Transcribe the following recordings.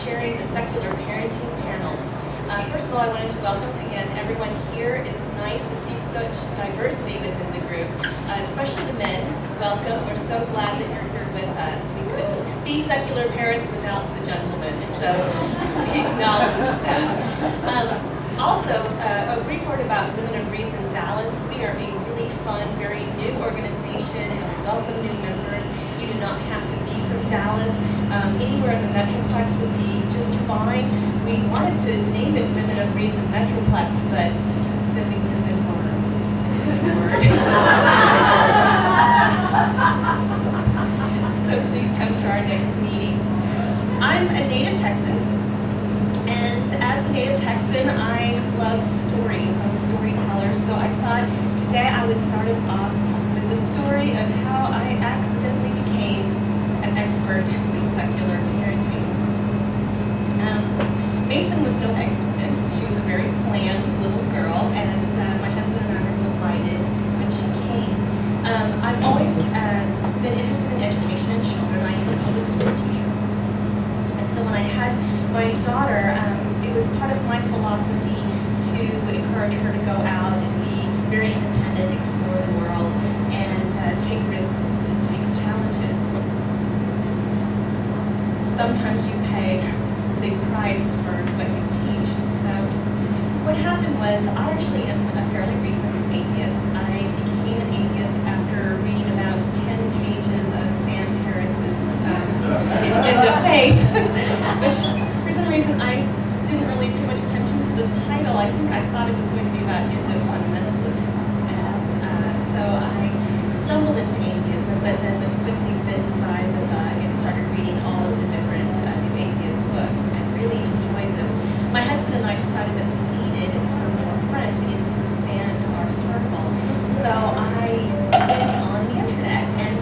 chairing the secular parenting panel. First of all, I wanted to welcome again everyone here. It's nice to see such diversity within the group, especially the men. Welcome. We're so glad that you're here with us. We couldn't be secular parents without the gentlemen, so we acknowledge that. Also, a brief word about Women of Reason Dallas. We are a really fun, very new organization, and we welcome new members. You do not have to be from Dallas. Anywhere in the Metroplex would be just fine. We wanted to name it Women of Reason Metroplex, but then we would have been more. It's a word. So please come to our next meeting. I'm a native Texan, and as a native Texan, I love stories. I'm a storyteller, so I thought today I would start us off with the story of how I accidentally became an expert in secular parenting. Mason was no accident. She was a very planned little girl, and my husband and I were delighted when she came. I've always been interested in education and children. I am a public school teacher. And so when I had my daughter, it was part of my philosophy to encourage her to go out and be very independent, explore the world, and take risks and take challenges. Sometimes you pay a big price for what you teach. So what happened was I actually am a fairly recent atheist. I became an atheist after reading about 10 pages of Sam Harris's End of Faith, which for some reason I didn't really pay much attention to the title. I think I thought it was going to be about end of fundamentalism. And so I stumbled into atheism, but then was quickly bitten by the bug and started reading all of the different new atheist books and really enjoyed them. My husband and I decided that we needed some more friends. We needed to expand our circle. So I went on the internet and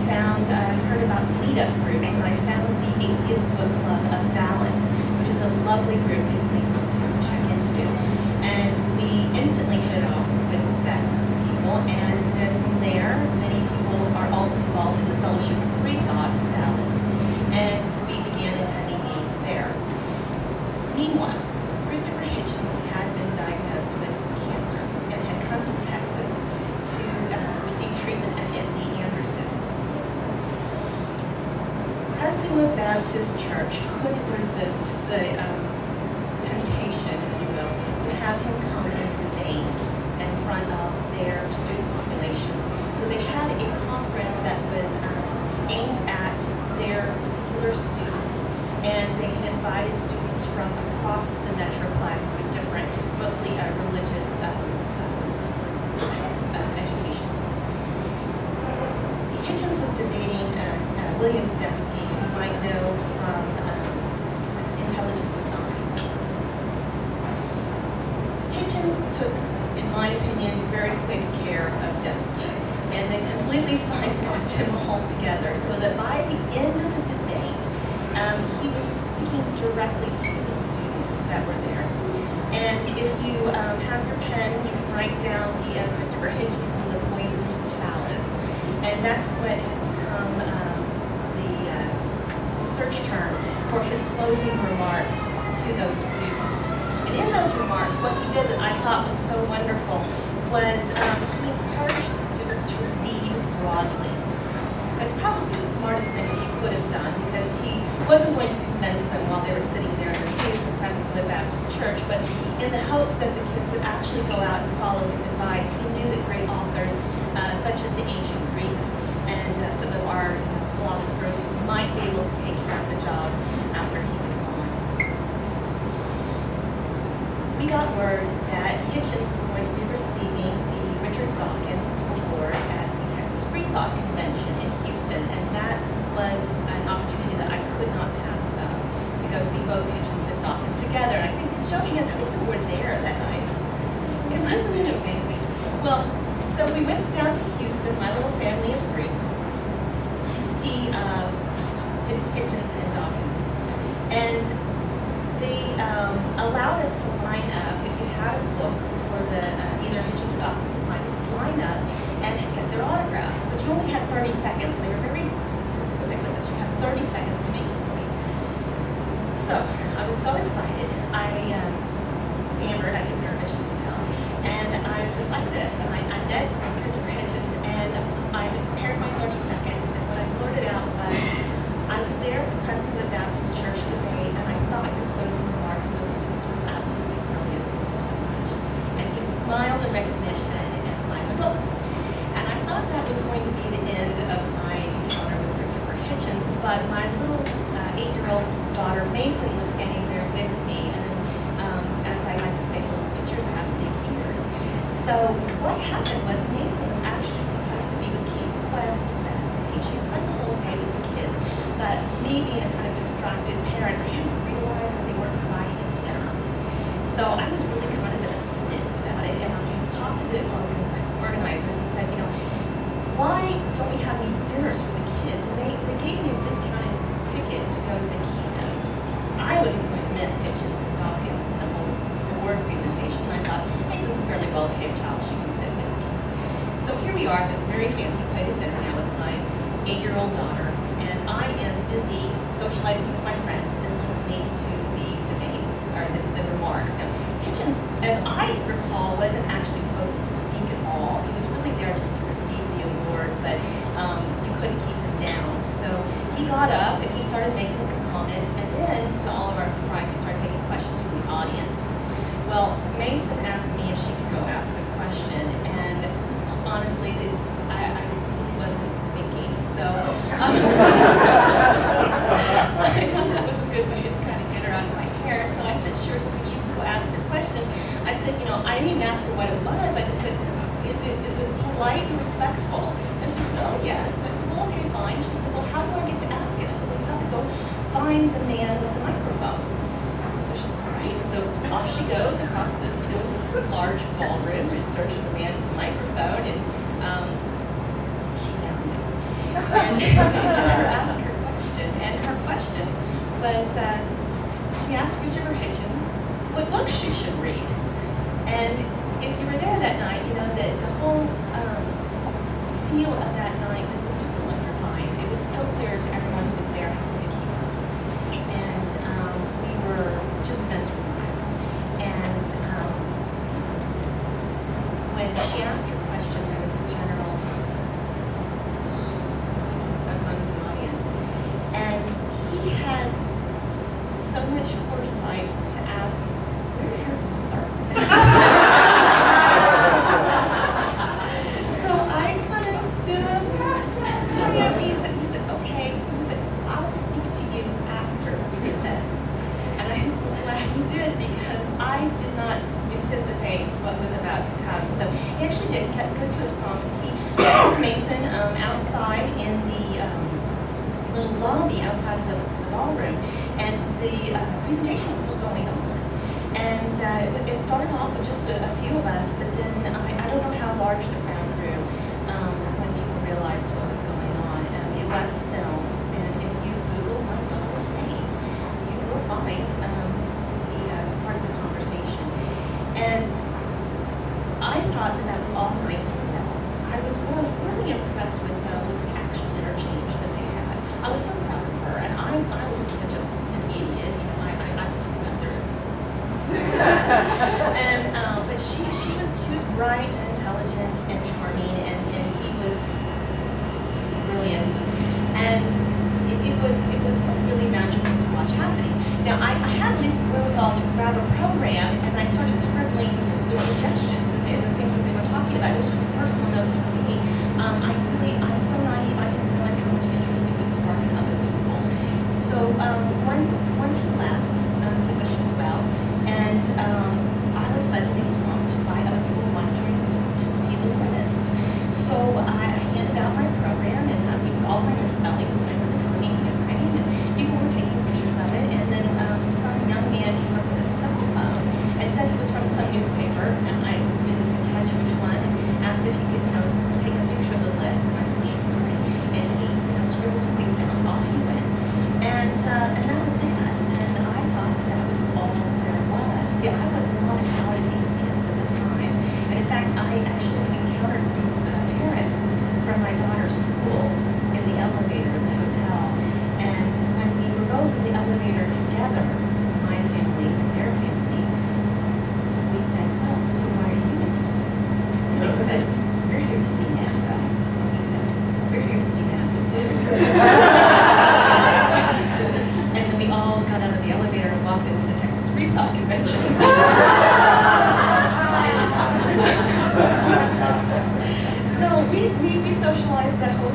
heard about meetup groups, and I found the Atheist Book Club of Dallas, which is a lovely group that you may want to check into. And we instantly hit it off with that group of people, and then from there, many people are also involved in the Fellowship of Freethought in Dallas, and we began attending meetings there. Meanwhile, Christopher Hitchens had been diagnosed with cancer and had come to Texas to receive treatment at MD Anderson. Prestonwood Baptist Church couldn't resist the temptation, if you will, to have him come and debate in front of their student population. So they had a conference that was aimed at their particular students, and they had invited students from across the Metroplex with different, mostly religious education. Hitchens was debating William Dembski, who you might know from Intelligent Design. Hitchens took, in my opinion, very quick care of Dembski, and then completely sidestepped him altogether, so that by the end of the debate, he was speaking directly to the students that were there. And if you have your pen, you can write down the Christopher Hitchens and the Poisoned Chalice, and that's what has become the search term for his closing remarks to those students. And in those remarks, what he did that I thought was so wonderful was he encouraged the students to read broadly. That's probably the smartest thing that he could have done, because he wasn't going to convince them while they were sitting there in their pews in Prestonwood Baptist Church, but in the hopes that the kids would actually go out and follow his advice. He knew that great authors, such as the ancient Greeks and some of our philosophers, might be able to take care of the job after he was gone. We got word that Hitchens was going to be receiving the Richard Dawkins Award at the Texas Freethought Convention in Houston, and that was an opportunity that I could not pass up, to go see both Hitchens and Dawkins together. And I think, show of hands, how many people were there that night? Wasn't it amazing? Well, so we went down to Houston, my little family of 3, to see Hitchens and Dawkins. And they allowed us to line up. If you had a book for the either Hitchens or Dawkins to sign, you could line up and get their autographs. But you only had 30 seconds. They were very specific with this. You had 30 seconds to make your point. So So I was so excited. I stammered, I get nervous, you can tell. And I was just like this. And I met Christopher Hitchens, and I had prepared my 30 seconds. And what I blurted out was, I was there at the Prestonwood Baptist Church debate, and I thought your closing remarks to those students was absolutely brilliant. Thank you so much. And he smiled in recognition and signed my book. And I thought that was going to be the end of my encounter with Christopher Hitchens, but my little 8-year-old daughter, Mason, was standing there with me, and as I like to say, little pictures have big ears. So what happened was Mason was actually supposed to be with Key Quest that day. She spent the whole day with the kids, but me being a kind of distracted parent, I hadn't realized that they weren't providing any dinner. So I was really kind of in a stint about it, and I talked to the organizers and said, you know, why don't we have any dinners for the kids? And they gave me a discounted ticket to go to the keynote. So I wasn't going to miss Hitchens and Dawkins and the whole award presentation. And I thought, Mason's a fairly well-behaved child, she can sit with me. So here we are at this very fancy plated dinner now with my 8-year-old daughter, and I am busy socializing with my friends and listening to the debate, or the remarks. Now, Hitchens, as I recall, wasn't actually supposed to speak at all. He was really there just to receive the award, but you couldn't keep him down. So he got up and he started making some comments, and then, to all of our surprise, he started taking questions from the audience. Well, Mason asked me if she could go ask a question, and honestly, I really wasn't thinking, so I thought that was a good way to kind of get her out of my hair. So I said, sure, sweetie, you can go ask her question. I said, you know, I didn't even ask her what it was. I just said, is it polite and respectful? And she said, oh, yes. And I said, well, okay, fine. She said, well, how do I get to ask it? I said, well, you have to go find the man with the microphone. So she said, all right. And so off she goes across this large ballroom in search of the man with the microphone, and she found him. And let her ask her question. And her question was, she asked Christopher Hitchens what books she should read. And if you were there that night, you know that the whole feel of that night was just electrifying. It was so clear to everyone who was there how sick he was. And we were just mesmerized. And when she asked her question, there was a general just among the audience. And he had so much foresight to ask, where's your mother? So I kind of stood up. He said, okay. He said, I'll speak to you after the event. And I'm so glad he did, because I did not anticipate what was about to come. So he actually did. He kept good to his promise. He met with Mason outside in the little lobby outside of the ballroom, and the presentation was still going on. And it started off with just a few of us, but then I don't know how large the crowd grew when people realized what was going on. It was filmed, and if you Google my daughter's name, you will find the part of the conversation. And I thought that was all nice and well. What I was really impressed with, though, was the actual interchange that they had. I was so proud of her, and I was just such an idiot. You know, I just sat there. And but she was bright and intelligent and charming, and he was brilliant, and it was really magical to watch happening. Now I had at least wherewithal to grab a program, and I started scribbling just the suggestions and the things that they were talking about. It was just personal notes for me. I'm so naive. I didn't realize how much interest it would spark in other people. So once he left, he wished us well, and I was suddenly swamped by other people wanting to see the list. So I handed out my program, and with all my misspellings and my really funny handwriting, and people were taking pictures of it. And then some young man came up with a cell phone and said he was from some newspaper, and I didn't catch which one, and asked if he could, take a picture of the list. And I said, sure.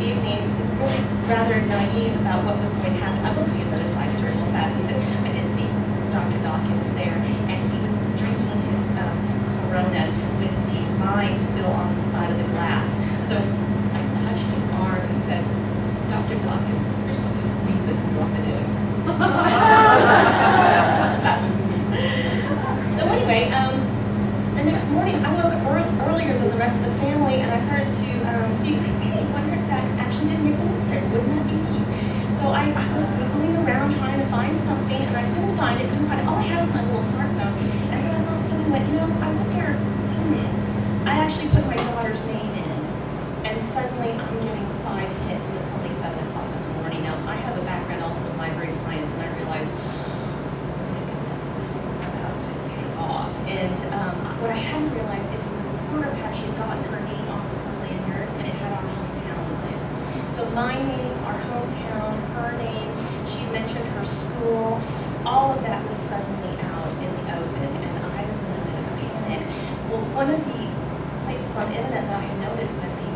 evening, really rather naive about what was going to happen. I will tell you another side story real fast. Is that I did see Dr. Dawkins there, and he was drinking his Corona with the lime still on the side of the glass. So I touched his arm and said, Dr. Dawkins, you're supposed to squeeze it and drop it in. That was me. So anyway, the next morning, I woke up earlier than the rest of the family, and I started to see, hey, I wonder if that actually didn't make the newspaper. Wouldn't that be neat? So I was Googling around trying to find something, and I couldn't find it. All I had was my little smartphone. And so I thought, something went, I wonder, I actually put my daughter's name in, and suddenly I'm getting 5 hits, and it's only 7 o'clock in the morning. Now, I have a background also in library science, and I realized, oh my goodness, this is about to take off. And what I hadn't realized is that the reporter had actually gotten her name off of her lanyard, and it had our hometown on it. So my name, our hometown, her name, she mentioned her school, all of that was suddenly out in the open, and I was in a bit of a panic. Well, one of the places on the internet that I had noticed that the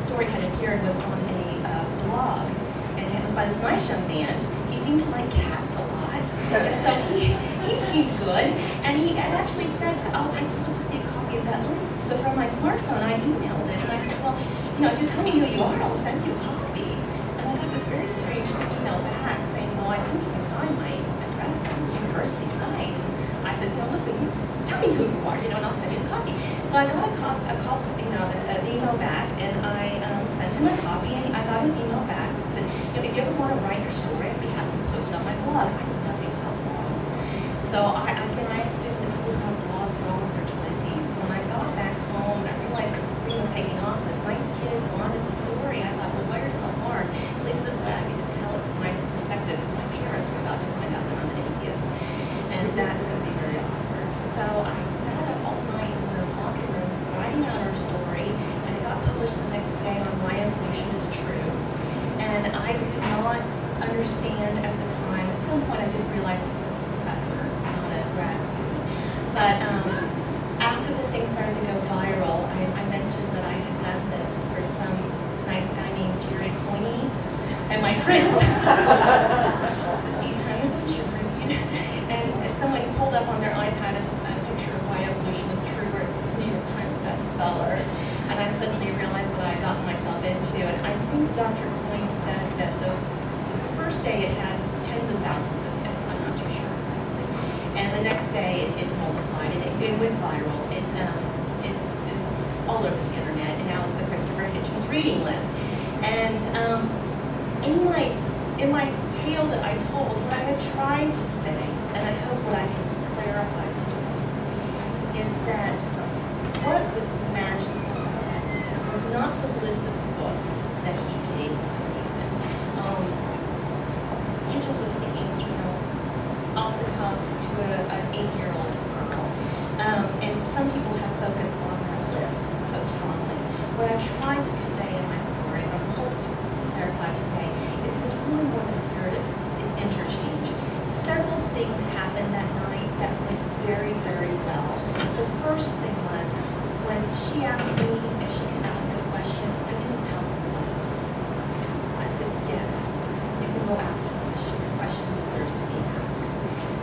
story had appeared was on a blog, and it was by this nice young man. He seemed to like cats a lot, and so he seemed good, and he had actually said, oh, I'd love to see a copy of that list. So from my smartphone, I emailed it, and I said, well, if you tell me who you are, I'll send you a copy. And I got this very strange email back saying, well, I think you can find my address on the university site. And I said, listen, you tell me who you are, and I'll send you the copy. So I got an email back, and I sent him a copy, and I got an email back that said, if you ever want to write your story, I'd be happy to post it on my blog. I know nothing about blogs. So I assumed that people who have blogs are all in their 20s. When I got back home, I realized that the thing was taking off. This nice kid wanted the story. I thought, well, where's the harm? At least this way I get to tell it from my perspective, because my parents were about to find out that I'm an atheist. And that's going to be very awkward. So I sat up all night in the locker room writing out our story, and it got published the next day on Why Evolution is True. And I did not understand at the time. At some point I did realize that he was a professor, not a grad student. But after the thing started to go viral, I mentioned that I had done this for some nice guy named Jerry Coyne, and my friends said, "Honey, don't you read?" And someone pulled up on their iPad a picture of Why Evolution is True, where it says New York Times bestseller. And I suddenly realized what I had gotten myself into. And I think Dr. Coyne said that the first day it had tens of thousands of hits. I'm not too sure exactly. And the next day it multiplied, and it went viral. It's all over the internet, and now it's the Christopher Hitchens reading list. And in my tale that I told, what I had tried to say, and I hope what I can clarify today, is that what was magical was not the list of books that he gave to Mason. Hitchens was speaking, off the cuff to an 8-year-old girl, and some people have focused on that list so strongly. What I tried to convey in my story, and I hope to clarify today, is it was really more the spirit of interchange. Several things happened that night that went very, very well. The first thing was, when she asked me if she could ask a question, I didn't tell her what. I said, yes, you can go ask a question. Your question deserves to be asked.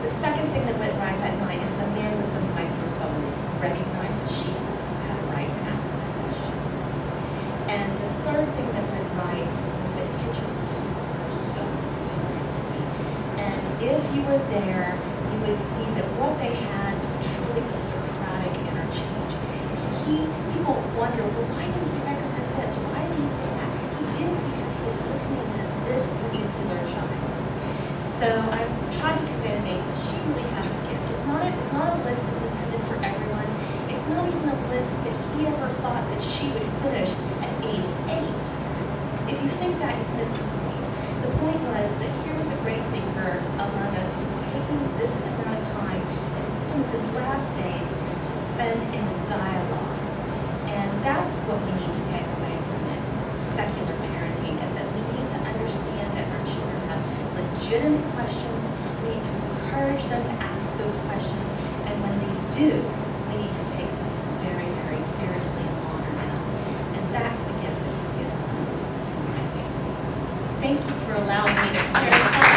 The second thing that went right that night is the man with the microphone recognized that she also had a right to ask that question. And the third thing that went right was that Hitchens took her so seriously. And if you were there, you would see that what they had was truly a Socratic interchange. People wonder, well, why didn't he recommend this? Why did he say that? He didn't, because he was listening to this particular child. So I tried to convey to Mason that she really has a gift. It's not a list that's intended for everyone. It's not even a list that he ever thought that she would finish at age 8. If you think that, you've missed the point. The point was that here was a great thinker among us who's taking this amount of time, some of his last days, to spend in dialogue. And that's what we need to take away from it, from secular parenting, is that we need to understand that our children have legitimate questions. We need to encourage them to ask those questions. And when they do, we need to take them very, very seriously and honor them. And that's the gift for allowing me to come here and talk.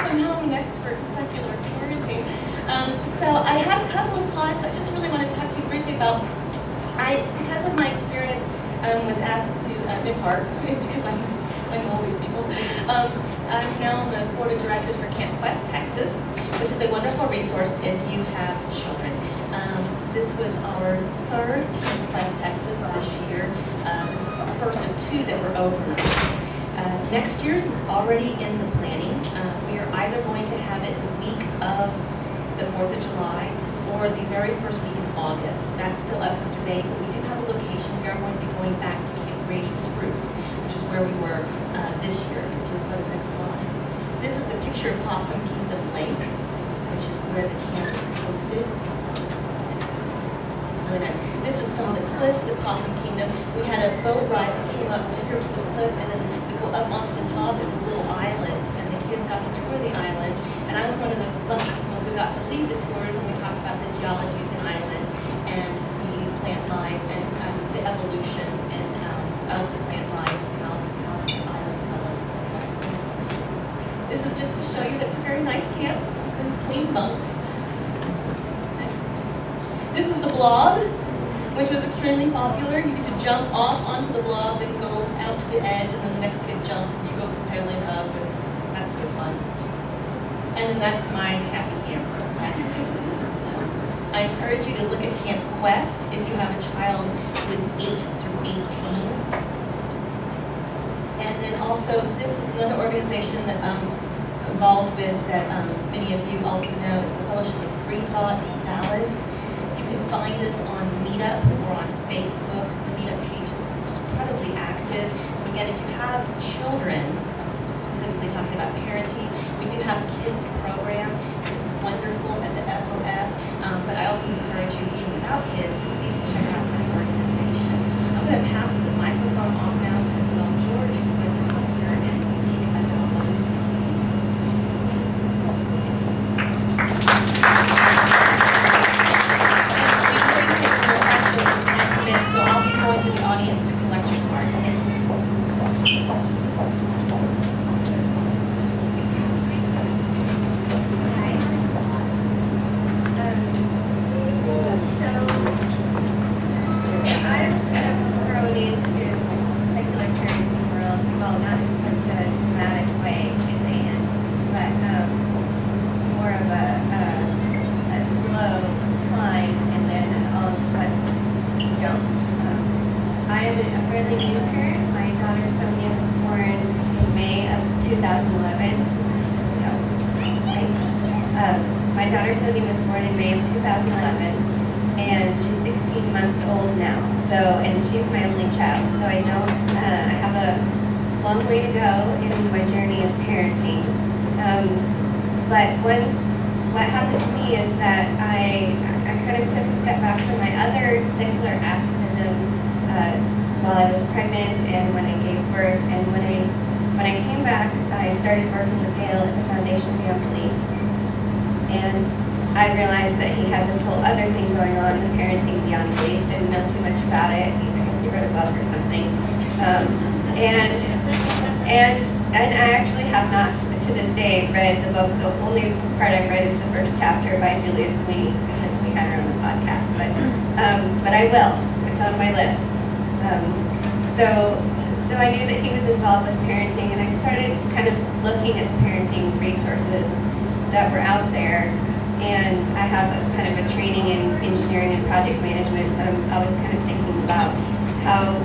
So now I'm an expert in secular parenting. So I have a couple of slides. I just really want to talk to you briefly about, because of my experience, was asked to, in part, because I know all these people, I'm now on the board of directors for Camp Quest, Texas, which is a wonderful resource if you have children. This was our third Camp Quest, Texas this year, the first of two that were overnights. Next year's is already in the planning. We are either going to have it the week of the 4th of July or the very first week in August. That's still up for debate, but we do have a location. We are going to be going back to Camp Grady Spruce, which is where we were this year. If you go to the next slide. This is a picture of Possum Kingdom Lake, which is where the camp is hosted. It's really nice. This is some of the cliffs at Possum Kingdom. We had a boat ride that came up to this cliff, and then we go up onto the top. It's a little island, and the kids got to tour the island. And I was one of the lucky people who got to lead the tours, and we talked about the geology of the island and the plant life and the evolution and of the plant life, how the island developed. This is just to show you that it's a very nice camp and clean bunks. This is the blob, which was extremely popular. You get to jump off onto the blob, then go out to the edge, and then the next kid jumps, and you go rappelling up, and that's good fun. And then that's my happy camper. That's nice. So I encourage you to look at Camp Quest if you have a child who is 8 through 18. And then also, this is another organization that I'm involved with that many of you also know is the Fellowship of Freethought in Dallas. You can find us on Meetup or on Facebook. The Meetup page is incredibly active. So again, if you have children, because I'm specifically talking about parenting, we do have a kids program. It's wonderful at the FOF, but I also encourage you, even without kids, to please check out that organization. I'm going to pass the microphone off now to Noelle George, who's going to come up here and speak about those. So I'll be going to the audience to collect your cards. Thank you. Hi. So I was kind of thrown into secular parenting world as well, not in such a dramatic way as Anne, but more of a slow climb and then all of a sudden jump. I am a fairly new parent. My daughter Sonia was born in May of 2011. No, thanks. My daughter Sonia was born in May of 2011, and she's 16 months old now. So, and she's my only child. So I don't I have a long way to go in my journey of parenting. But what happened to me is that I kind of took a step back from my other secular activism while I was pregnant and when I gave birth, and when I came back, I started working with Dale at the Foundation Beyond Belief, and I realized that he had this whole other thing going on, the Parenting Beyond Belief. Didn't know too much about it. I guess he wrote a book or something, and I actually have not to this day read the book. The only part I've read is the first chapter by Julia Sweeney because we had her on the podcast, but I will. It's on my list. So I knew that he was involved with parenting, and I started kind of looking at the parenting resources that were out there. And I have kind of a training in engineering and project management, so I'm always kind of thinking about how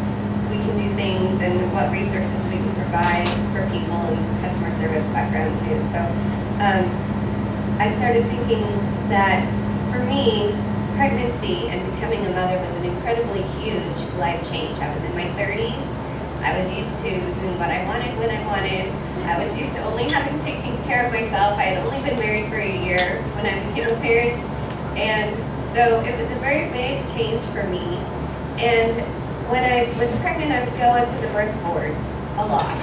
we can do things and what resources we can provide for people and customer service background too. So I started thinking that for me, pregnancy and becoming a mother was an incredibly huge life change. I was in my 30s. I was used to doing what I wanted when I wanted. I was used to only having taken care of myself. I had only been married for a year when I became a parent. And so it was a very big change for me. And when I was pregnant, I would go onto the birth boards a lot.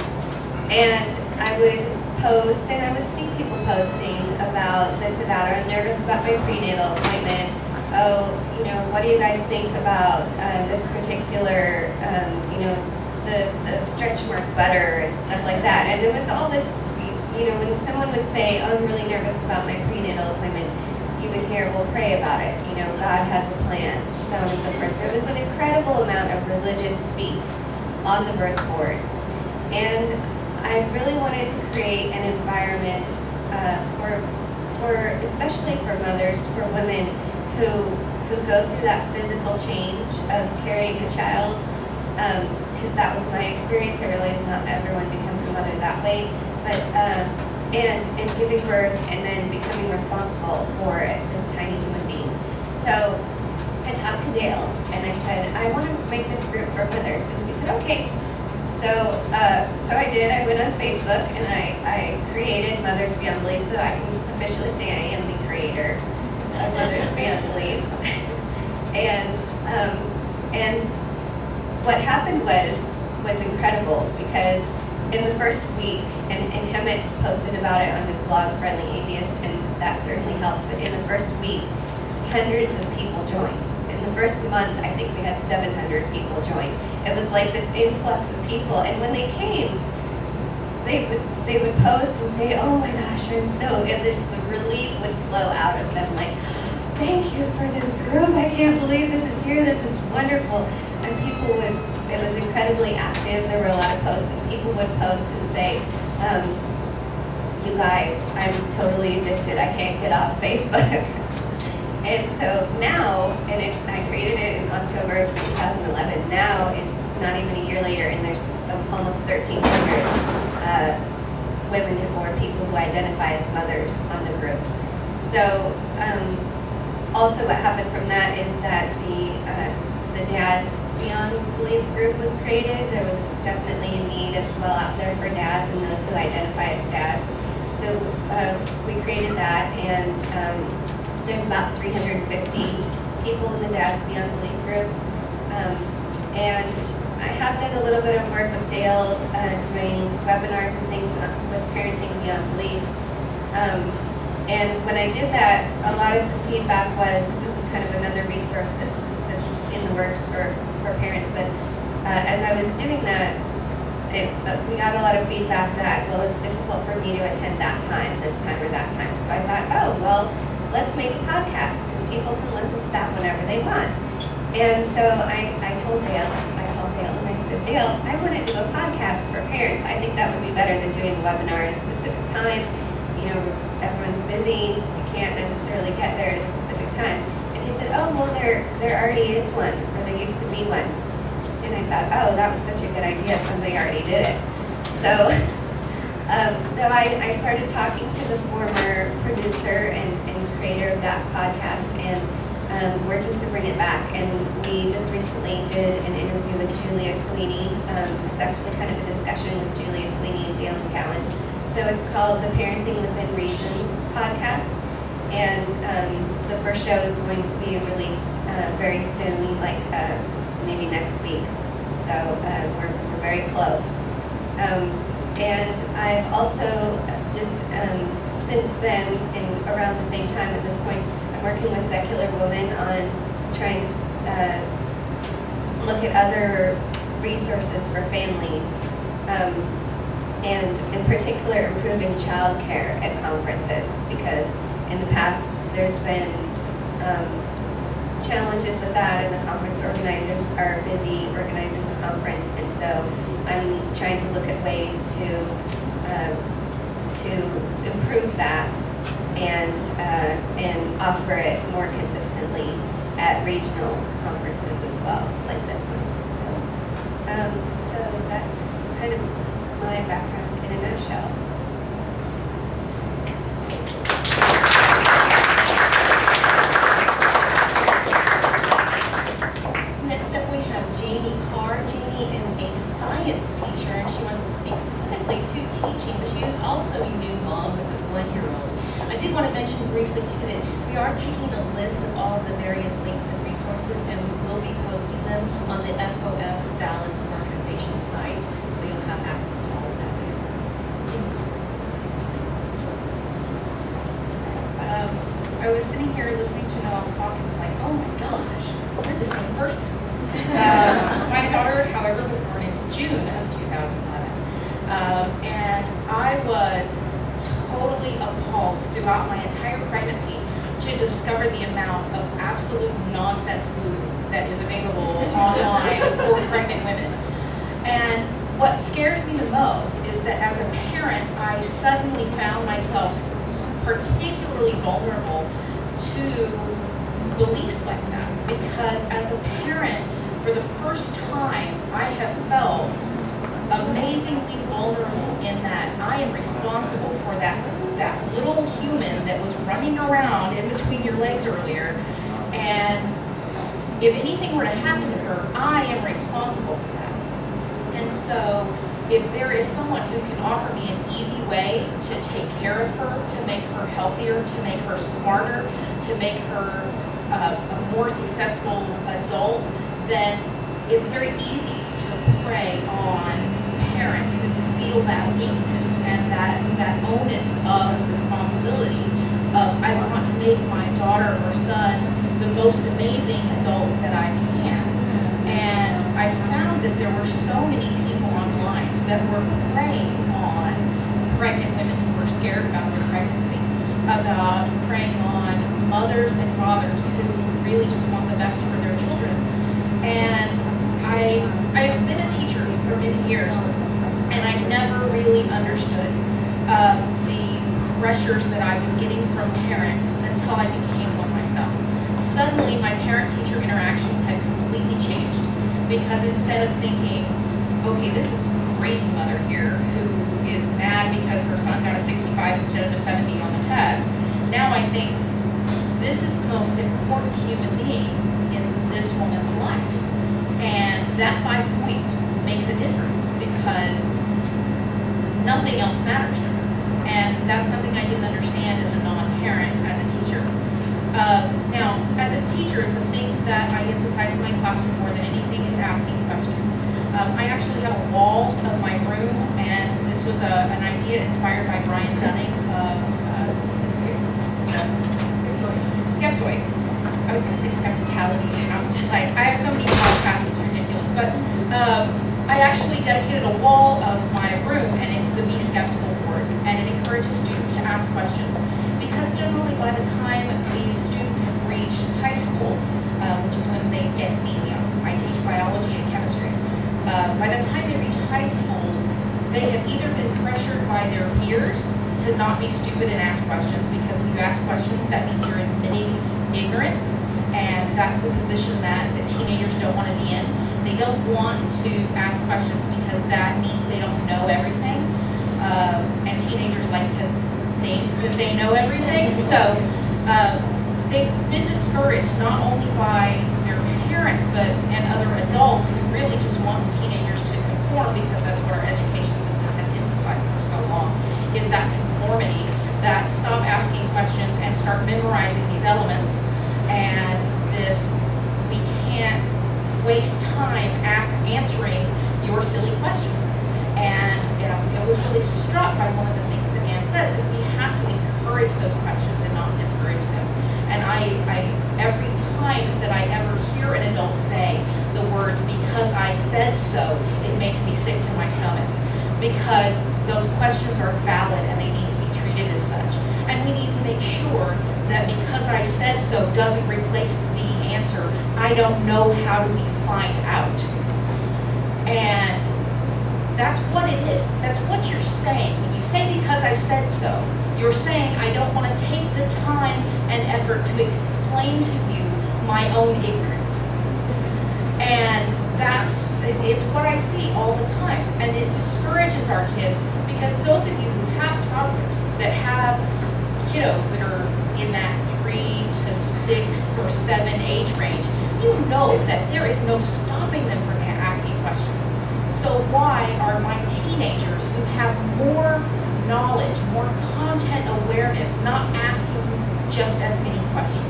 And I would post, and I would see people posting about this or that, or I'm nervous about my prenatal appointment. oh, you know, what do you guys think about this particular, you know, the stretch mark butter and stuff like that. And there was all this, you know, when someone would say, oh, I'm really nervous about my prenatal appointment, you would hear, well, pray about it. You know, God has a plan, so on and so forth. There was an incredible amount of religious speak on the birth boards. And I really wanted to create an environment especially for mothers, for women who go through that physical change of carrying a child, because that was my experience. I realize not everyone becomes a mother that way, but and giving birth and then becoming responsible for this tiny human being. So I talked to Dale and I said, I want to make this group for mothers, and he said, okay. So I did. I went on Facebook and I created Mothers Beyond Belief, so I can officially say I am the creator of Mothers Beyond Belief. And what happened was incredible, because in the first week, and Hemet posted about it on his blog, Friendly Atheist, and that certainly helped, but in the first week, hundreds of people joined. In the first month, I think we had 700 people join. It was like this influx of people, and when they came, they would post and say, oh my gosh, I'm so, and the relief would flow out of them, like, thank you for this group, I can't believe this is here, this is wonderful. And people would, it was incredibly active, there were a lot of posts, and people would post and say, you guys, I'm totally addicted, I can't get off Facebook. And so now, I created it in October of 2011, now it's not even a year later, and there's almost 1,300 women or people who identify as mothers on the group. So also what happened from that is that the Dads Beyond Belief group was created. There was definitely a need as well out there for dads and those who identify as dads. So we created that, and there's about 350 people in the Dads Beyond Belief group. And I have done a little bit of work with Dale doing webinars and things with Parenting Beyond Belief. And when I did that, a lot of the feedback was, this is kind of another resource that's in the works for parents, but as I was doing that, we got a lot of feedback that, well, it's difficult for me to attend that time, this time, or that time. So I thought, oh, well, let's make a podcast, because people can listen to that whenever they want. And so I called Dale and I said, Dale, I want to do a podcast for parents. I think that would be better than doing a webinar at a specific time. You know, everyone's busy, you can't necessarily get there at a specific time. And he said, oh, well, there already is one, or there used to be one. And I thought, oh, that was such a good idea, somebody already did it. So I started talking to the former producer and creator of that podcast, and working to bring it back. And we just recently did an interview with Julia Sweeney. It's actually kind of a discussion with Julia Sweeney and Dale McGowan. So it's called the Parenting Within Reason podcast. And the first show is going to be released very soon, like maybe next week. So we're very close. And I've also just, since then, and around the same time at this point, I'm working with Secular Women on trying to look at other resources for families, and in particular improving childcare at conferences, because in the past there's been challenges with that, and the conference organizers are busy organizing the conference, and so I'm trying to look at ways to improve that and offer it more consistently at regional conferences as well, like this one. So that's kind of my background in a nutshell. Next up we have Jamye Carr. Jamye is a science teacher, and she wants to speak specifically to teaching, but she is also a new mom with a 1-year-old. I did want to mention briefly too that we are taking a list of all the various links and resources, and we will be posting them on the FOF Dallas organization site, so you'll have access to all of that there. I was sitting here listening to Noelle talk, and I'm like, oh discover the amount of absolute nonsense food that is available online for pregnant women. And what scares me the most is that as a parent, I suddenly found myself particularly vulnerable to beliefs like that. Because as a parent, for the first time, I have felt amazingly vulnerable in that I am responsible for that little human that was running around in between your legs earlier. And if anything were to happen to her, I am responsible for that. And so if there is someone who can offer me an easy way to take care of her, to make her healthier, to make her smarter, to make her a more successful adult, then it's very easy to prey on parents who feel that weakness and that onus of responsibility of, I want to make my daughter or son the most amazing adult that I can. And I found that there were so many people online that were preying on pregnant women who were scared about their pregnancy, about preying on mothers and fathers who really just want the best for their children. And I have been a teacher for many years, and I never really understood the pressures that I was getting from parents until I became one myself. Suddenly, my parent-teacher interactions had completely changed, because instead of thinking, okay, this is crazy mother here who is mad because her son got a 65 instead of a 70 on the test, now I think this is the most important human being in this woman's life. And that 5 points makes a difference because nothing else matters to her. And that's something I didn't understand as a non-parent, as a teacher. Now, as a teacher, the thing that I emphasize in my classroom more than anything is asking questions. I actually have a wall of my room, and this was an idea inspired by Brian Dunning of the Skeptoid. I was going to say skepticality, and I'm just like, I have so many podcasts, it's ridiculous. But I actually dedicated a wall of my room, and it's the Be Skeptical board, and it encourages students to ask questions. Because generally by the time these students have reached high school, which is when they get medium, I teach biology and chemistry. By the time they reach high school, they have either been pressured by their peers to not be stupid and ask questions, because if you ask questions, that means you're admitting ignorance, and that's a position that the teenagers don't want to be in. They don't want to ask questions because that means they don't know everything, and teenagers like to think that they know everything. So they've been discouraged not only by their parents and other adults who really just want teenagers to conform, because that's what our education system has emphasized for so long, is that conformity, that stop asking questions and start memorizing these elements, and this, we can't waste time answering your silly questions. And I was really struck by one of the things that Ann says, that we have to encourage those questions and not discourage them. And I every time that I ever hear an adult say the words, because I said so, it makes me sick to my stomach. Because those questions are valid and they need to be treated as such. And we need to make sure that because I said so doesn't replace the answer, I don't know, how do we find out? And that's what it is. That's what you're saying. When you say because I said so, you're saying I don't want to take the time and effort to explain to you my own ignorance. And it's what I see all the time. And it discourages our kids, because those of you who have toddlers, that have kiddos that are in that 3 to 6 or 7 age range, you know that there is no stopping them from asking questions. So why are my teenagers who have more knowledge, more content awareness, not asking just as many questions?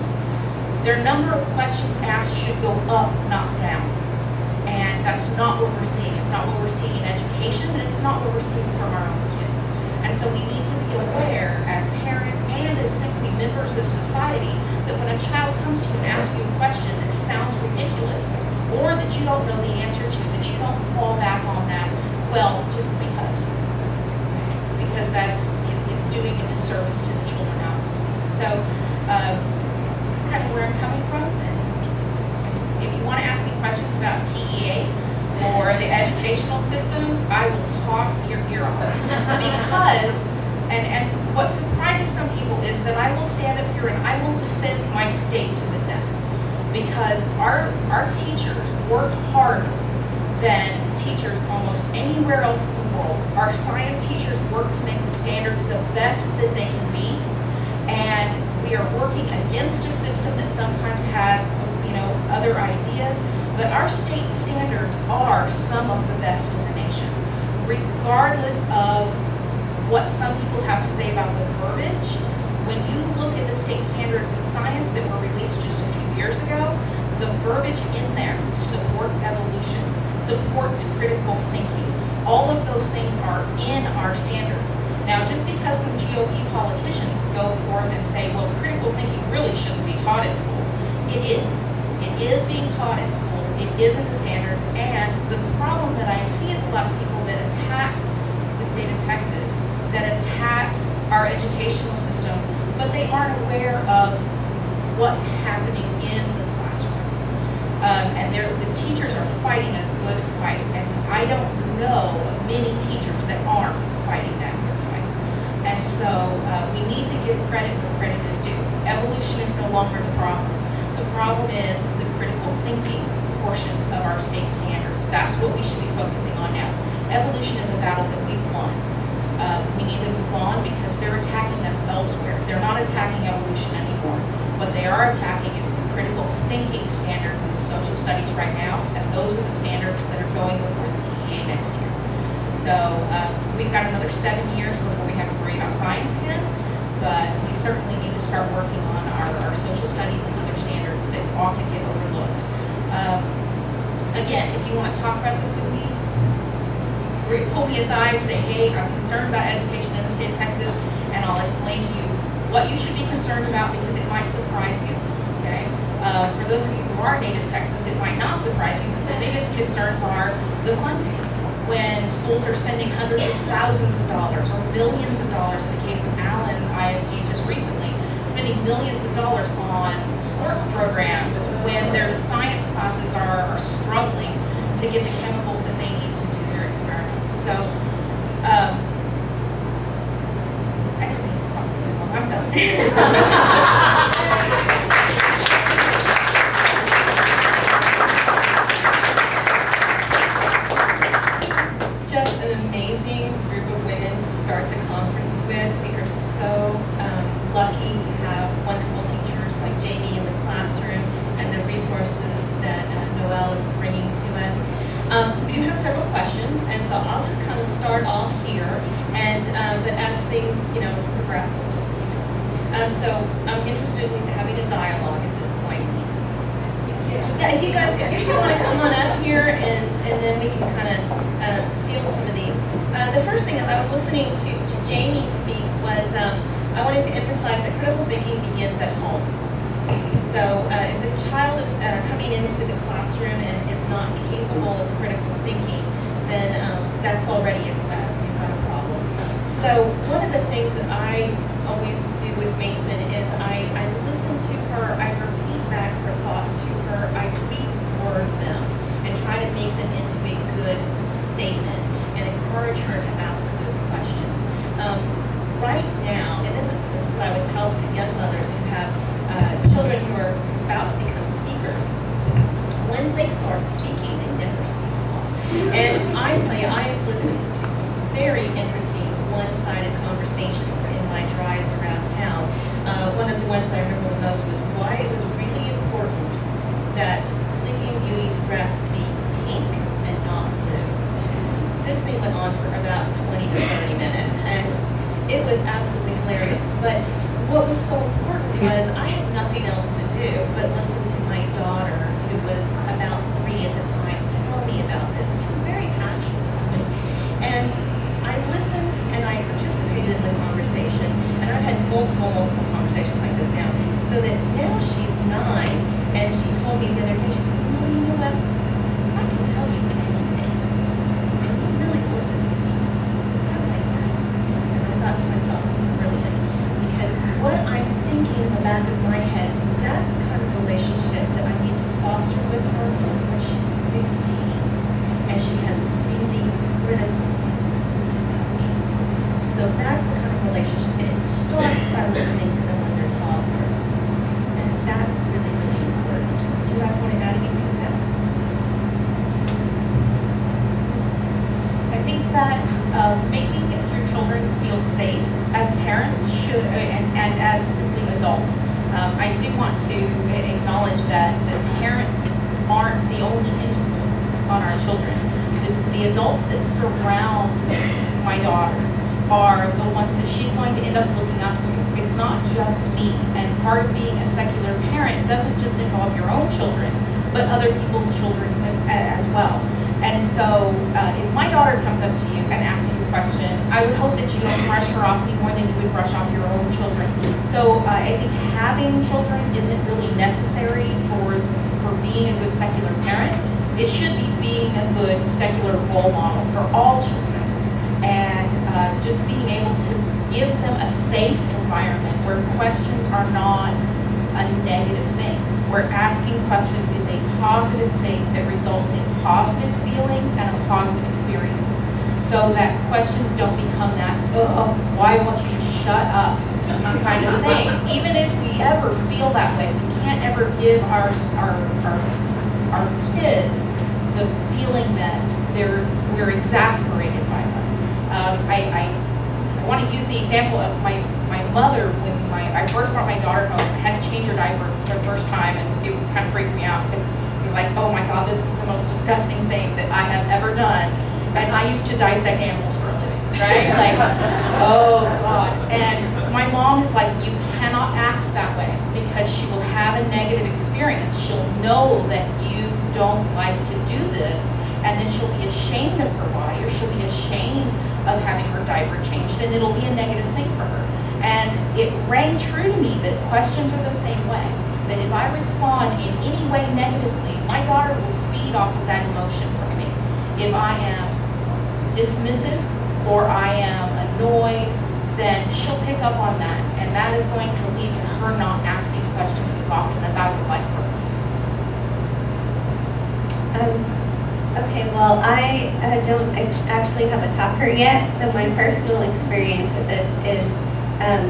Their number of questions asked should go up, not down. And that's not what we're seeing. It's not what we're seeing in education, and it's not what we're seeing from our own kids. And so we need to be aware as parents and as simply members of society that when a child comes to you and asks you a question that sounds ridiculous, or that you don't know the answer to, that you don't fall back on that, well, just because it's doing a disservice to the children out. So about TEA or the educational system, I will talk your ear off. Because, and what surprises some people is that I will stand up here and I will defend my state to the death. Because our teachers work harder than teachers almost anywhere else in the world. Our science teachers work to make the standards the best that they can be. And we are working against a system that sometimes has, other ideas, but our state standards are some of the best in the nation, regardless of what some people have to say about the verbiage. When you look at the state standards in science that were released just a few years ago, the verbiage in there supports evolution, supports critical thinking. All of those things are in our standards. Now, just because some GOP politicians go forth and say, well, critical thinking really shouldn't be taught in school, it is. It is being taught in school. It is in the standards. And the problem that I see is a lot of people that attack the state of Texas, that attack our educational system, but they aren't aware of what's happening in the classrooms. And the teachers are fighting a good fight. And I don't know of many teachers that aren't fighting that good fight. And so we need to give credit where credit is due. Evolution is no longer the problem. The problem is the critical thinking portions of our state standards. That's what we should be focusing on now. Evolution is a battle that we've won. We need to move on because they're attacking us elsewhere. They're not attacking evolution anymore. What they are attacking is the critical thinking standards in the social studies right now, and those are the standards that are going before the TEA next year. So we've got another 7 years before we have to worry about science again, but we certainly need to start working on our social studies and other standards that often get overlooked. Again, if you want to talk about this with me, pull me aside and say, hey, I'm concerned about education in the state of Texas, and I'll explain to you what you should be concerned about because it might surprise you, okay? For those of you who are native Texans, it might not surprise you. The biggest concerns are the funding. When schools are spending hundreds of thousands of dollars or millions of dollars, in the case of Allen ISD just recently, spending millions of dollars on sports programs when their science classes are struggling to get the chemicals that they need to do their experiments. So, I didn't mean to talk for so long. I'm done. Just an amazing group of women to start the conference with. We are so lucky to have wonderful teachers like Jamie in the classroom and the resources that Noelle is bringing to us. We do have several questions, and so I'll just kind of start off here, and but as things progress, we'll just keep going. So I'm interested in having a dialogue at this point. Yeah, if you guys want to come on up here, and then we can kind of field some of these. The first thing is I was listening to Jamie speak was I wanted to emphasize that critical thinking begins at home. So if the child is coming into the classroom and is not capable of critical thinking, then that's already we've got a problem. So one of the things that I always do with Mason is I listen to her, I repeat back her thoughts to her, I reword them and try to make them into a good statement and encourage her to ask those questions. Right now, and this is what I would tell to the young mothers who have children who are about to become speakers. Once they start speaking, they never speak long. And I tell you, I have listened to some very interesting one-sided conversations in my drives around town. One of the ones that I remember the most was why it was really important that Sleeping Beauty's dress be pink and not blue. This thing went on for about 20 to 30 minutes, and it was absolutely hilarious. But what was so important was I had nothing else to do but listen to my daughter, who was about 3 at the time, tell me about this. And she was very passionate about it. And I listened and I participated in the conversation. And I've had multiple conversations like this now. So that now she's 9, and she told me the other day, she says, Mommy, you know what? I can tell you anything. And you really listen to me. I like that. And I thought to myself, brilliant. Because what I'm thinking in the back of my head is that's the kind of relationship that I need to foster with her when she's 6 acknowledge that the parents aren't the only influence on our children. The adults that surround my daughter are the ones that she's going to end up looking up to. It's not just me. And part of being a secular parent doesn't just involve your own children, but other people's children as well. And so if my daughter comes up to you and asks you a question, I would hope that you don't brush her off any more than you would brush off your own children. So I think having children isn't really necessary for being a good secular parent. It should be being a good secular role model for all children. And just being able to give them a safe environment where questions are not a negative thing, where asking questions is a positive thing that results in positive feelings and a positive experience, so that questions don't become that, oh, why won't you just shut up kind of thing. Even if we ever feel that way, we can't ever give our kids the feeling that we're exasperated by them. I want to use the example of my mother. When I first brought my daughter home, I had to change her diaper the first time, and it kind of freaked me out because it was like, oh my God, this is the most disgusting thing that I have ever done. And I used to dissect animals for a living, right? Like, oh God. And my mom is like, you cannot act that way because she will have a negative experience. She'll know that you don't like to do this, and then she'll be ashamed of her body, or she'll be ashamed of having her diaper changed, and it'll be a negative thing for her. And it rang true to me that questions are the same way. That if I respond in any way negatively, my daughter will feed off of that emotion from me. If I am dismissive or I am annoyed, then she'll pick up on that, and that is going to lead to her not asking questions as often as I would like for her to. Okay, well, I don't actually have a talker yet, so my personal experience with this is,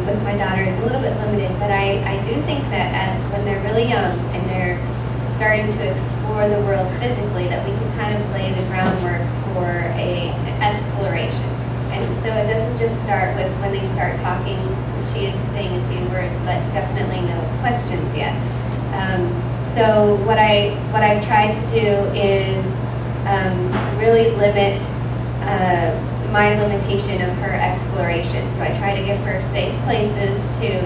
with my daughter, is a little bit limited, but I do think that when they're really young and they're starting to explore the world physically, that we can kind of lay the groundwork for an exploration. And so it doesn't just start with when they start talking. She is saying a few words, but definitely no questions yet. So what I've tried to do is really limit my limitation of her exploration. So I try to give her safe places to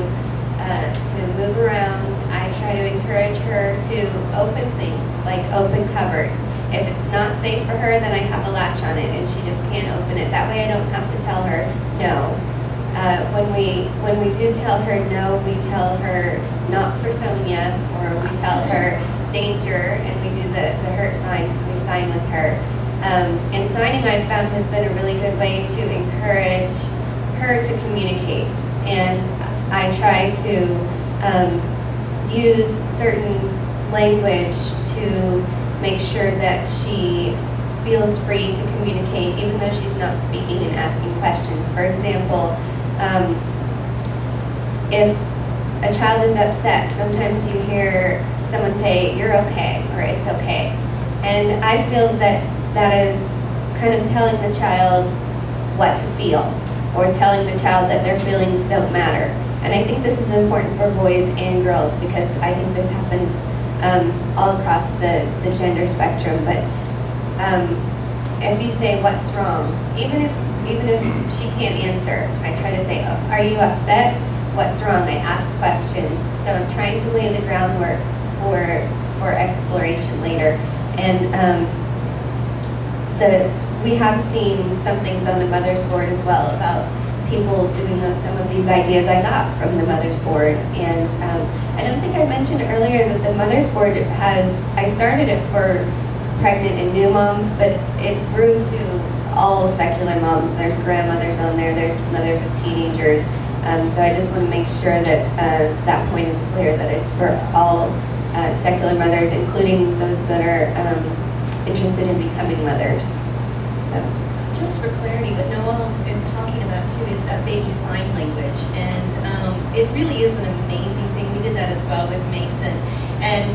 move around. I try to encourage her to open things, like open cupboards. If it's not safe for her, then I have a latch on it and she just can't open it. That way I don't have to tell her no. When we do tell her no, we tell her not for Sonia, or we tell her danger, and we do the hurt sign because we sign with her. And signing, I've found, has been a really good way to encourage her to communicate. And I try to use certain language to make sure that she feels free to communicate, even though she's not speaking and asking questions. For example, if a child is upset, sometimes you hear someone say, "You're okay," or "It's okay." And I feel that that is kind of telling the child what to feel, or telling the child that their feelings don't matter. And I think this is important for boys and girls, because I think this happens all across the gender spectrum. But if you say, "What's wrong?" even if she can't answer, I try to say, "Oh, are you upset? What's wrong?" I ask questions. So I'm trying to lay the groundwork for exploration later. And we have seen some things on the Mother's Board as well about people doing some of these ideas I got from the Mother's Board. And I don't think I mentioned earlier that the Mother's Board I started it for pregnant and new moms, but it grew to all secular moms. There's grandmothers on there, there's mothers of teenagers. So I just want to make sure that that point is clear, that it's for all secular mothers, including those that are interested in becoming mothers. So, just for clarity, what Noelle is talking about too is baby sign language, and it really is an amazing thing. We did that as well with Mason. And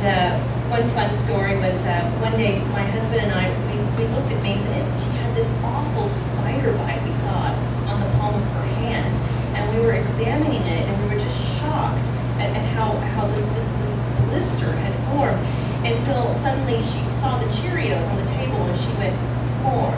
one fun story was one day my husband and I, we looked at Mason, and she had this awful spider bite, we thought, on the palm of her hand. And we were examining it, and we were just shocked at how this blister had formed until suddenly she saw the Cheerios on the table and she went, more.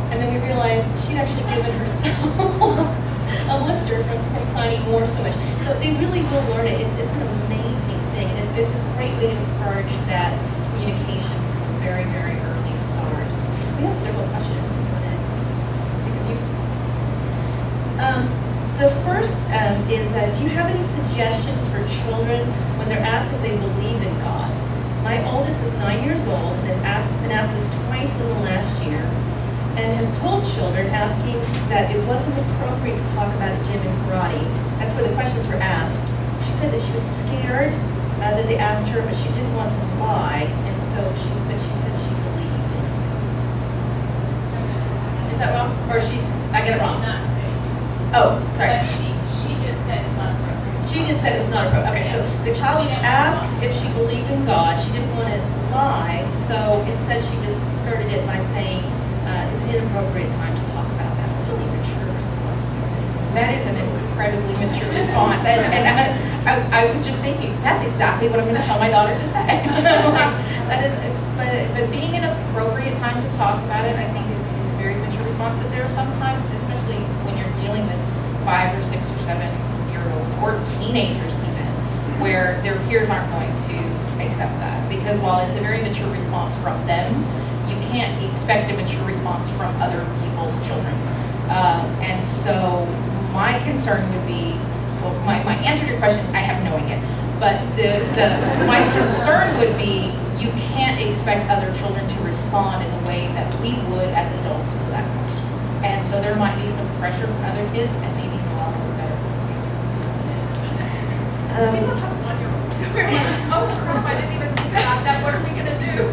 And then we realized she'd actually given herself a blister from signing more so much. So they really will learn it. It's an amazing thing, and it's a great way to encourage that communication from a very, very early start. We have several questions. You want to just take a few? The first is, do you have any suggestions for children when they're asked if they believe in God? My oldest is 9 years old and has been asked this twice in the last year, and has told children asking that it wasn't appropriate to talk about gym and karate. That's where the questions were asked. She said that she was scared that they asked her, but she didn't want to lie, and so she said she believed. Is that wrong? Or I get it wrong? Not say. Oh, sorry. But she just said it's not appropriate. She just said it was not appropriate. Okay, so the child was asked if she believed in God. She didn't want to lie, so instead she just skirted it by saying it's an inappropriate time to talk about that. That's a really mature response to it. That is an incredibly mature response. And I was just thinking, that's exactly what I'm going to tell my daughter to say. That is, but being an appropriate time to talk about it, I think is a very mature response. But there are some times, especially when you're dealing with 5 or 6 or 7-year-olds or teenagers even, where their peers aren't going to accept that. Because while it's a very mature response from them, you can't expect a mature response from other people's children. And so my concern would be, well, my answer to your question, I have no idea. But my concern would be, you can't expect other children to respond in the way that we would as adults to that question. And so there might be some pressure from other kids, and maybe Noelle has a better answer. We don't have a 1-year-old, so we're like, oh crap, I didn't even think about that. What are we gonna do?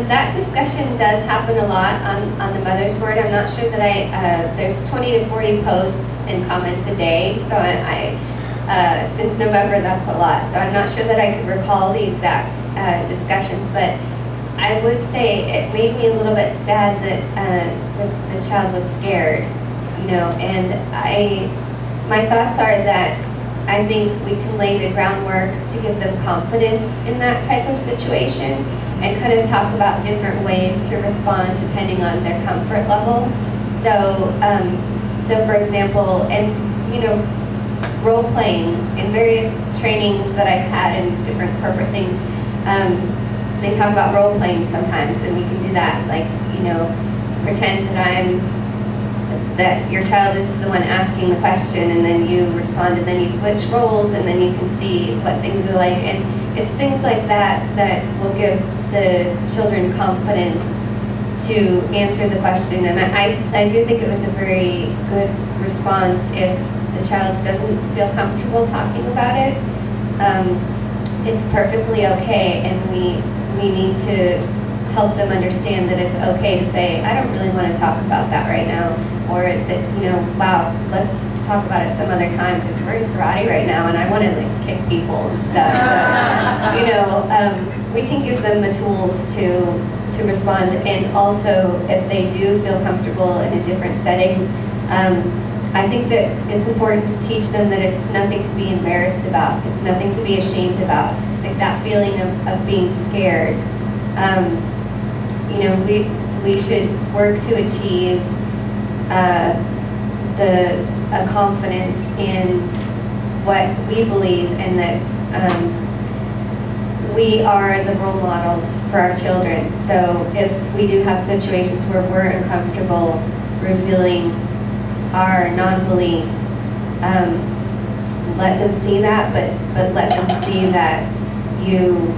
That discussion does happen a lot on the mother's board. I'm not sure that there's 20 to 40 posts and comments a day, so since November, that's a lot. So I'm not sure that I could recall the exact discussions, but I would say it made me a little bit sad that the child was scared, you know, and my thoughts are that I think we can lay the groundwork to give them confidence in that type of situation and kind of talk about different ways to respond depending on their comfort level. So for example, and you know, role playing in various trainings that I've had in different corporate things, they talk about role playing sometimes, and we can do that, like, you know, pretend that your child is the one asking the question, and then you respond, and then you switch roles, and then you can see what things are like, and it's things like that that will give the children confidence to answer the question. And I do think it was a very good response if the child doesn't feel comfortable talking about it. It's perfectly okay, and we need to help them understand that it's okay to say, I don't really want to talk about that right now, or that, you know, wow, let's talk about it some other time because we're in karate right now and I want to like kick people and stuff. So, you know, we can give them the tools to respond, and also if they do feel comfortable in a different setting, I think that it's important to teach them that it's nothing to be embarrassed about. It's nothing to be ashamed about. Like that feeling of being scared. You know, we should work to achieve a confidence in what we believe, and that we are the role models for our children. So if we do have situations where we're uncomfortable revealing our non-belief, let them see that, but let them see that you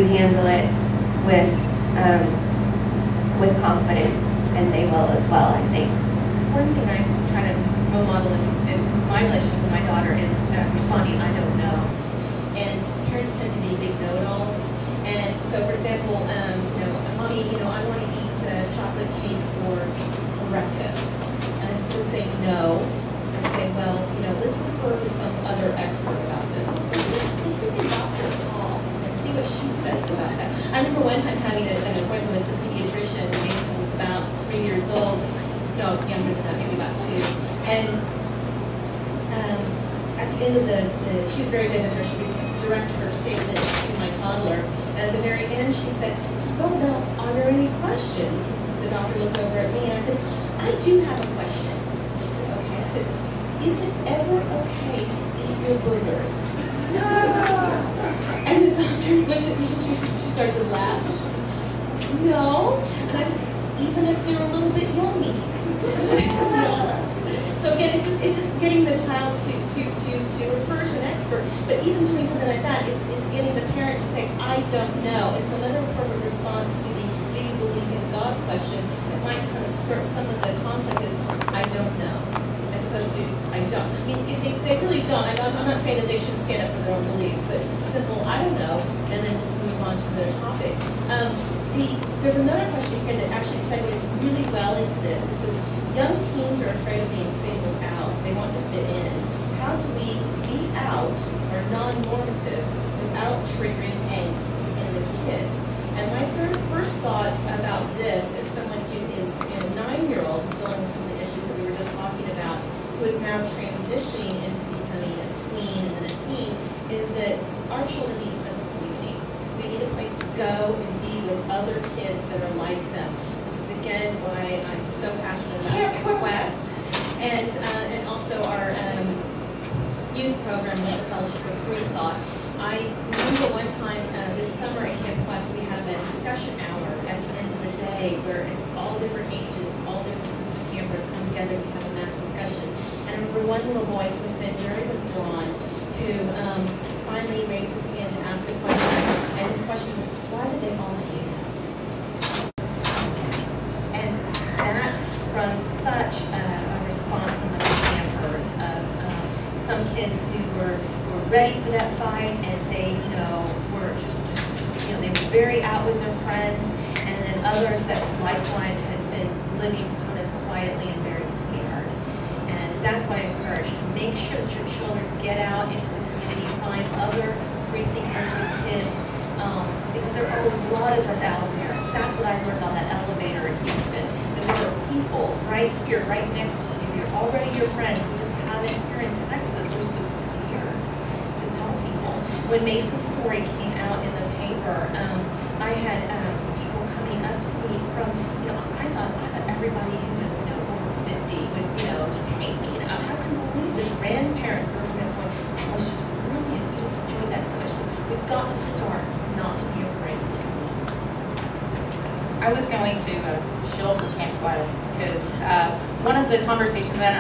handle it with confidence, and they will as well, I think. One thing I try to role model in my relationship with my daughter is responding, I don't know. And parents tend to be big know-it-alls. And so, for example, you know, mommy, you know, I want to eat chocolate cake for breakfast. And instead of saying no, I say, well, you know, let's refer to some other expert about this. Let's give your doctor a call and see what she says about that. I remember one time having an appointment with the pediatrician. Jason was about 3 years old. No, younger than that, maybe about 2. And at the end of she was very good with her. She direct her statement to my toddler. And at the very end, she said, well, now, are there any questions? The doctor looked over at me and I said, I do have a question. She said, okay. I said, is it ever okay to eat your boogers? And the doctor looked at me and she started to laugh. And she said, no. And I said, even if they're a little bit yummy. So again, it's just getting the child to refer to an expert, but even doing something like that is getting the parent to say, I don't know. It's another appropriate response to the do you believe in God question that might kind of skirt some of the conflict is, I don't know, as opposed to, I don't. I mean, they really don't. I'm not saying that they shouldn't stand up for their own beliefs, but simple, I don't know, and then just move on to another topic. There's another question here that actually segues really well into this. It says, young teens are afraid of being singled out. They want to fit in. How do we be out or non-normative without triggering angst in the kids? And my first thought about this is someone who is a 9-year-old who's dealing with some of the issues that we were just talking about, who is now transitioning into becoming a tween and then a teen, is that our children need a sense of community. We need a place to go and be with other kids that are like them, which is again why I'm so passionate about Camp Quest and also our youth program with the Fellowship of Freethought. I remember one time this summer at Camp Quest we have a discussion hour at the end of the day where it's all different ages, all different groups of campers come together, we have a mass discussion. And I remember one little boy who had been very withdrawn who finally raised his hand to ask a question, and his question was, why do they all hate us? And that sprung such a response among the campers of some kids who were ready for that fight, and they, were just they were very out with their friends, and then others that likewise had been living kind of quietly and very scared. And that's why I encourage to make sure that your children get out into the community, find other free thinkers with kids, because there are a lot of us out there. That's what I learned on that elevator in Houston. That there are people right here, right next to you. They're already your friends. We just haven't here in Texas. We're so scared to tell people. When Mason's story came out in the paper, I had people coming up to me from, I thought everybody who was, over 50 would, just hate me. And I couldn't believe the grandparents that were coming up going, that was just brilliant. We just enjoyed that so much. So we've got to start not to be afraid to meet. I was going to shill for Camp Quest because one of the conversations that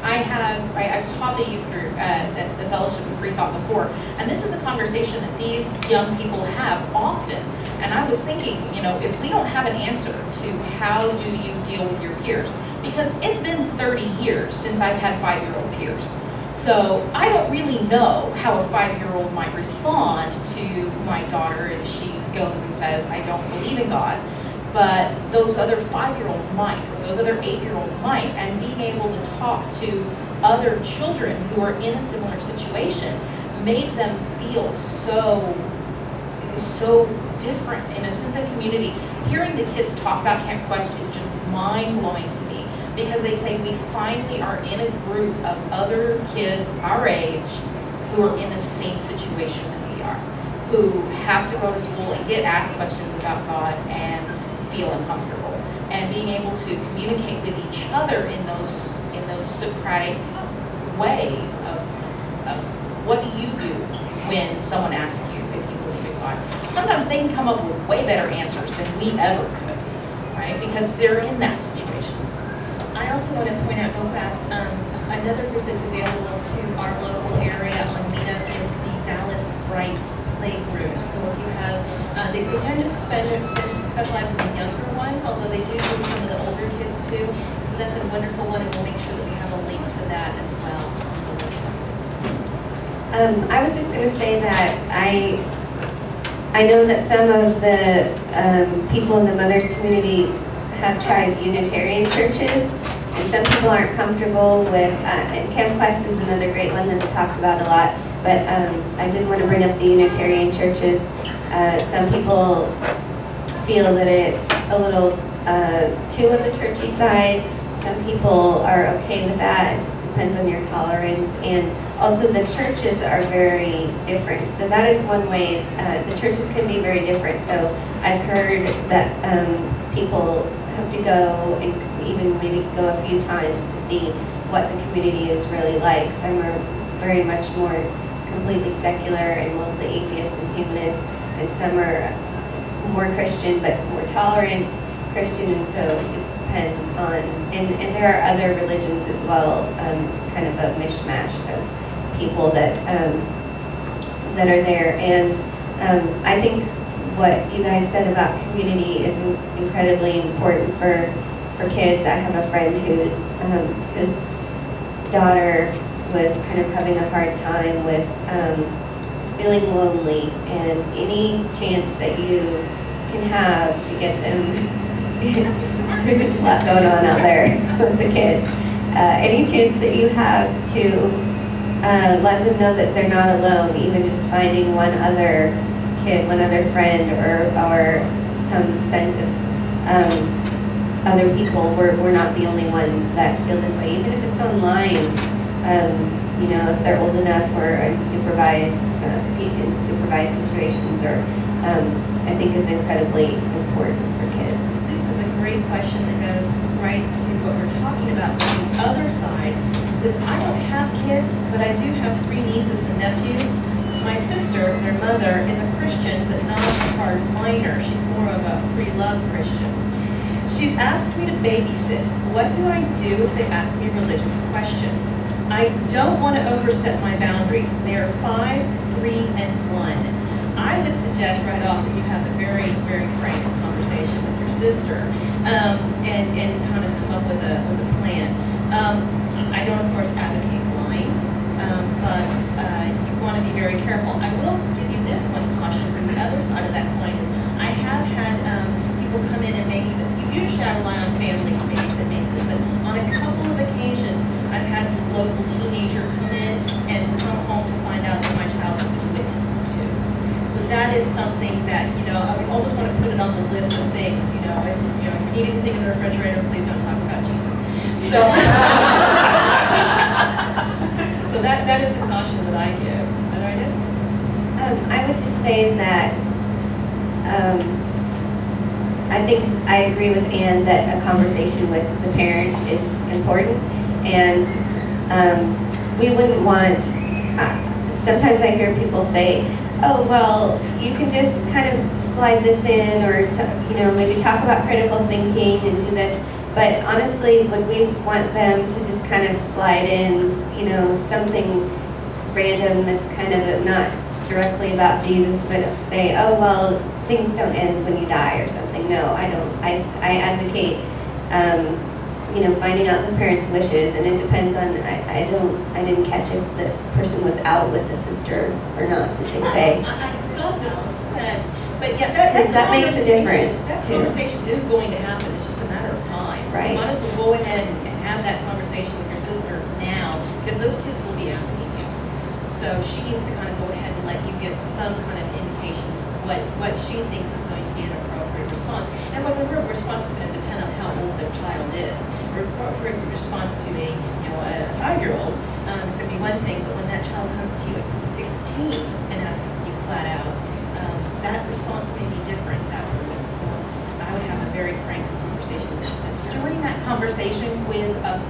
I've taught the youth group at the Fellowship of Freethought before, and this is a conversation that these young people have often. And I was thinking, if we don't have an answer to how do you deal with your peers, because it's been 30 years since I've had 5-year-old peers. So I don't really know how a 5-year-old might respond to my daughter if she goes and says, I don't believe in God. But those other 5-year-olds might, or those other 8-year-olds might, and being able to talk to other children who are in a similar situation made them feel so different in a sense of community. Hearing the kids talk about Camp Quest is just mind-blowing to me, because they say we finally are in a group of other kids our age who are in the same situation that we are, who have to go to school and get asked questions about God and feel uncomfortable, and being able to communicate with each other in those Socratic ways of what do you do when someone asks you if you believe in God. Sometimes they can come up with way better answers than we ever could, right? Because they're in that situation. I also want to point out real fast, another group that's available to our local area on Meetup is the Dallas Brights Playgroup. So if you have, they tend to specialize in the younger ones, although they do some of the older kids too. So that's a wonderful one, and we'll make sure that we have a link for that as well on the website. I was just going to say that I know that some of the people in the mothers community have tried Unitarian churches, and some people aren't comfortable with, and Camp Quest is another great one that's talked about a lot, but I did want to bring up the Unitarian churches. Some people feel that it's a little too on the churchy side. Some people are okay with that. It just depends on your tolerance, and also the churches are very different. So that is one way. The churches can be very different. So I've heard that people have to go and even maybe go a few times to see what the community is really like. Some are very much more completely secular and mostly atheist and humanist, and some are more Christian but more tolerant Christian, and so it just depends on, and there are other religions as well. It's kind of a mishmash of people that that are there, and I think what you guys said about community is incredibly important for kids. I have a friend whose daughter was kind of having a hard time with feeling lonely, and any chance that you can have to get them, there's a lot going on out there with the kids, any chance that you have to let them know that they're not alone, even just finding one other kid, one other friend, or some sense of other people. We're not the only ones that feel this way, even if it's online. You know, if they're old enough or in supervised situations, or I think is incredibly important for kids. This is a great question that goes right to what we're talking about. On the other side, it says, I don't have kids, but I do have 3 nieces and nephews. My sister, their mother, is a Christian, but not a hard whiner. She's more of a free love Christian. She's asked me to babysit. What do I do if they ask me religious questions? I don't want to overstep my boundaries. They are 5, 3, and 1. I would suggest right off that you have a very, very frank conversation with your sister, and kind of come up with a plan. I don't, of course, advocate lying, but you want to be very careful. I will give you this one caution from the other side of that coin is I have had people come in and babysit. Usually I rely on family to babysit Mason, but on a couple of occasions I've had a local teenager come in and come home to find out that my child has been witnessed to. So that is something that, you know, I would almost want to put it on the list of things, you know, if you need anything in the refrigerator, please don't talk about Jesus. So, so that is a caution that I give. But I would just say that I think I agree with Anne that a conversation with the parent is important, and we wouldn't want, sometimes I hear people say, oh, well, you can just kind of slide this in, or you know, maybe talk about critical thinking and do this, but honestly, would we want them to just kind of slide in, you know, something random that's kind of not directly about Jesus, but say, oh, well, things don't end when you die or something. No, I don't. I advocate, you know, finding out the parents' wishes, and it depends on, I didn't catch if the person was out with the sister or not. Did they say? I got this sense, but yeah, that makes a difference that too. Conversation is going to happen. It's just a matter of time. So Right. you might as well go ahead and have that conversation with your sister now, because those kids will be asking you. So she needs to kind of go ahead and let you get some kind of indication what she thinks is going to be an appropriate response. And of course, her response is going to depend on how old the child is. Her appropriate response to a 5-year-old is going to be one thing, but when that child comes to you at 16 and asks you flat out, that response may be different afterwards. So I would have a very frank conversation with your sister. During that conversation with a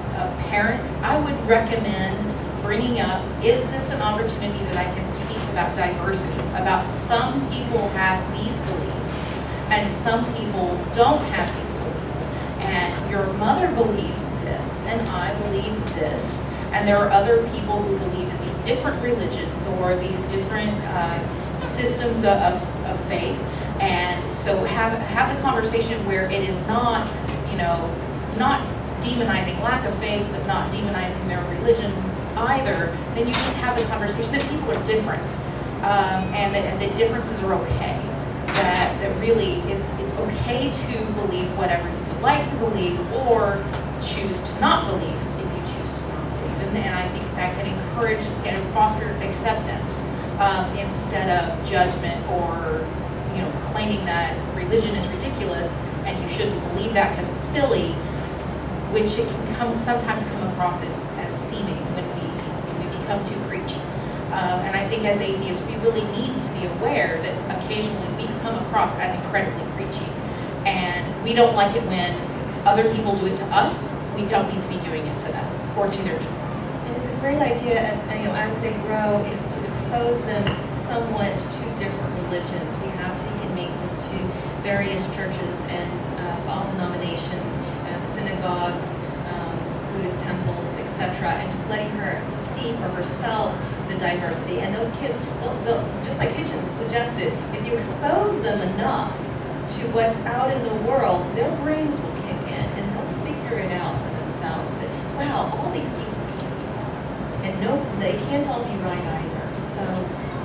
parent, I would recommend bringing up, is this an opportunity that I can teach about diversity, about some people have these beliefs and some people don't have these beliefs, and your mother believes this and I believe this, and there are other people who believe in these different religions or these different systems of faith, and so have the conversation where it is not, you know, not demonizing lack of faith, but not demonizing their religion either. Then you just have the conversation that people are different, and that differences are okay. That really it's okay to believe whatever you would like to believe, or choose to not believe if you choose to not believe. And I think that can encourage and foster acceptance instead of judgment, or, you know, claiming that religion is ridiculous and you shouldn't believe that because it's silly. which it can sometimes come across as seeming when we become too preachy. And I think as atheists, we really need to be aware that occasionally we come across as incredibly preachy. And we don't like it when other people do it to us. We don't need to be doing it to them or to their children. And it's a great idea, as they grow, is to expose them somewhat to different religions. We have taken Mason to various churches and all denominations, synagogues, Buddhist temples, etc., and just letting her see for herself the diversity. And those kids, they'll just like Hitchens suggested, if you expose them enough to what's out in the world, their brains will kick in and they'll figure it out for themselves that, wow, all these people can't be wrong. And no, they can't all be right either. So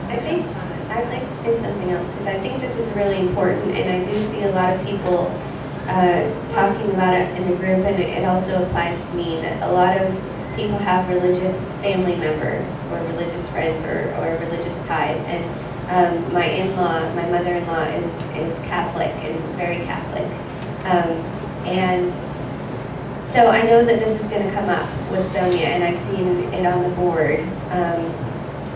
I think I'd like to say something else, because I think this is really important, and I do see a lot of people talking about it in the group, and it also applies to me, that a lot of people have religious family members or religious friends or religious ties. And my mother-in-law is Catholic and very Catholic. And so I know that this is going to come up with Sonia, and I've seen it on the board.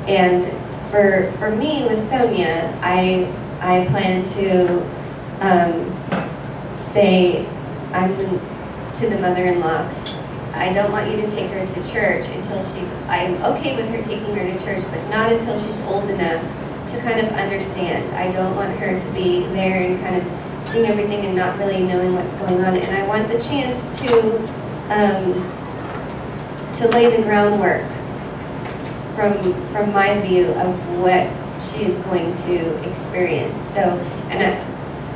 And for me with Sonia, I plan to say to the mother-in-law, I don't want you to take her to church until I'm okay with her taking her to church, but not until she's old enough to kind of understand. I don't want her to be there and kind of seeing everything and not really knowing what's going on. And I want the chance to lay the groundwork from my view of what she is going to experience. So,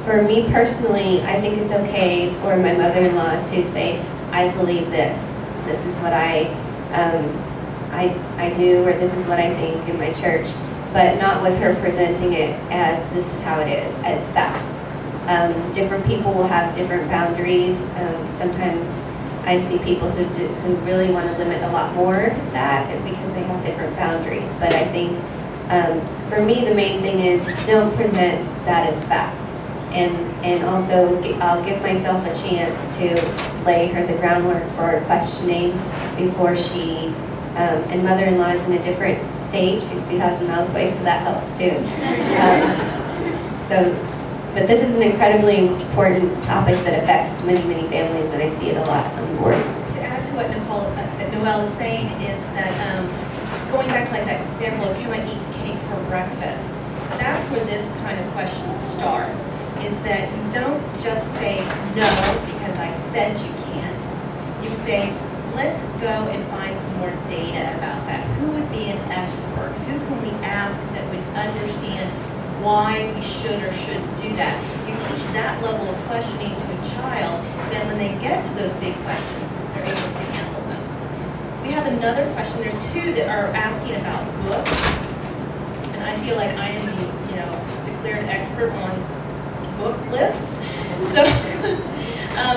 for me personally, I think it's okay for my mother-in-law to say, I believe this. This is what I do, or this is what I think in my church, but not with her presenting it as this is how it is, as fact. Different people will have different boundaries. Sometimes I see people who really want to limit a lot more of that because they have different boundaries. But I think for me the main thing is don't present that as fact. And also I'll give myself a chance to lay her the groundwork for questioning before she, and mother-in-law is in a different state. She's 2,000 miles away, so that helps too. But this is an incredibly important topic that affects many, many families, and I see it a lot on the board. To add to what Noelle is saying is that going back to like that example of can I eat cake for breakfast, that's where this kind of question starts, is that you don't just say no because I said you can't. You say, let's go and find some more data about that. Who would be an expert? Who can we ask that would understand why we should or shouldn't do that? If you teach that level of questioning to a child, then when they get to those big questions, they're able to handle them. We have another question. There's two that are asking about books. And I feel like I am the declared expert on book lists. So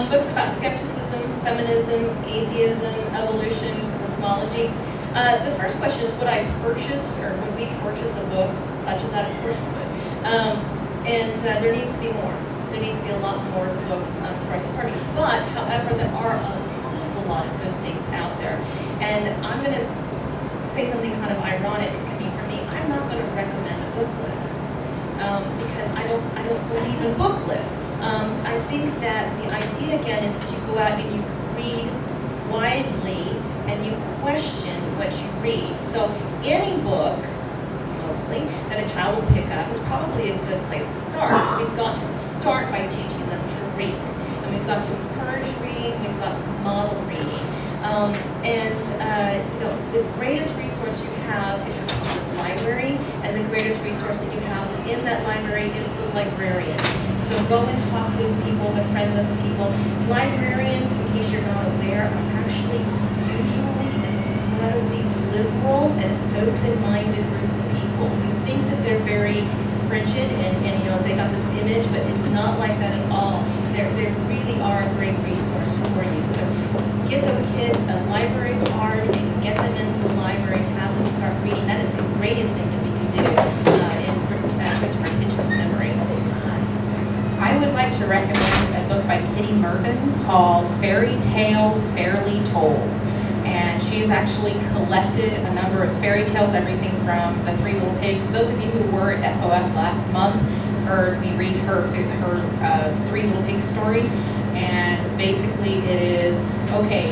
books about skepticism, feminism, atheism, evolution, cosmology. The first question is, would I purchase, or would we purchase a book such as that? Of course we would. There needs to be more. There needs to be a lot more books for us to purchase. But, however, there are an awful lot of good things out there. And I'm going to say something kind of ironic coming from me. I'm not going to recommend a book list because I don't believe in book lists. I think that the idea again is that you go out and you read widely and you question what you read. So any book, mostly, that a child will pick up is probably a good place to start. So we've got to start by teaching them to read. And we've got to encourage reading, we've got to model reading. The greatest resource you have is your public library, and the greatest resource that you have within that library is the librarian. So go and talk to those people, befriend those people. Librarians, in case you're not aware, are actually usually an incredibly liberal and open-minded group of people. We think that they're very frigid and they got this image, but it's not like that at all. They really are a great resource for you. So just get those kids a library card and get them into the library and have them start reading. That is the greatest thing that we can do in Christopher Hitchens' memory. I I would like to recommend a book by Kitty Mervin called Fairy Tales Fairly Told. And she has actually collected a number of fairy tales, everything from The Three Little Pigs. Those of you who were at FOF last month heard me read her Three Little Pigs story. And basically it is, okay,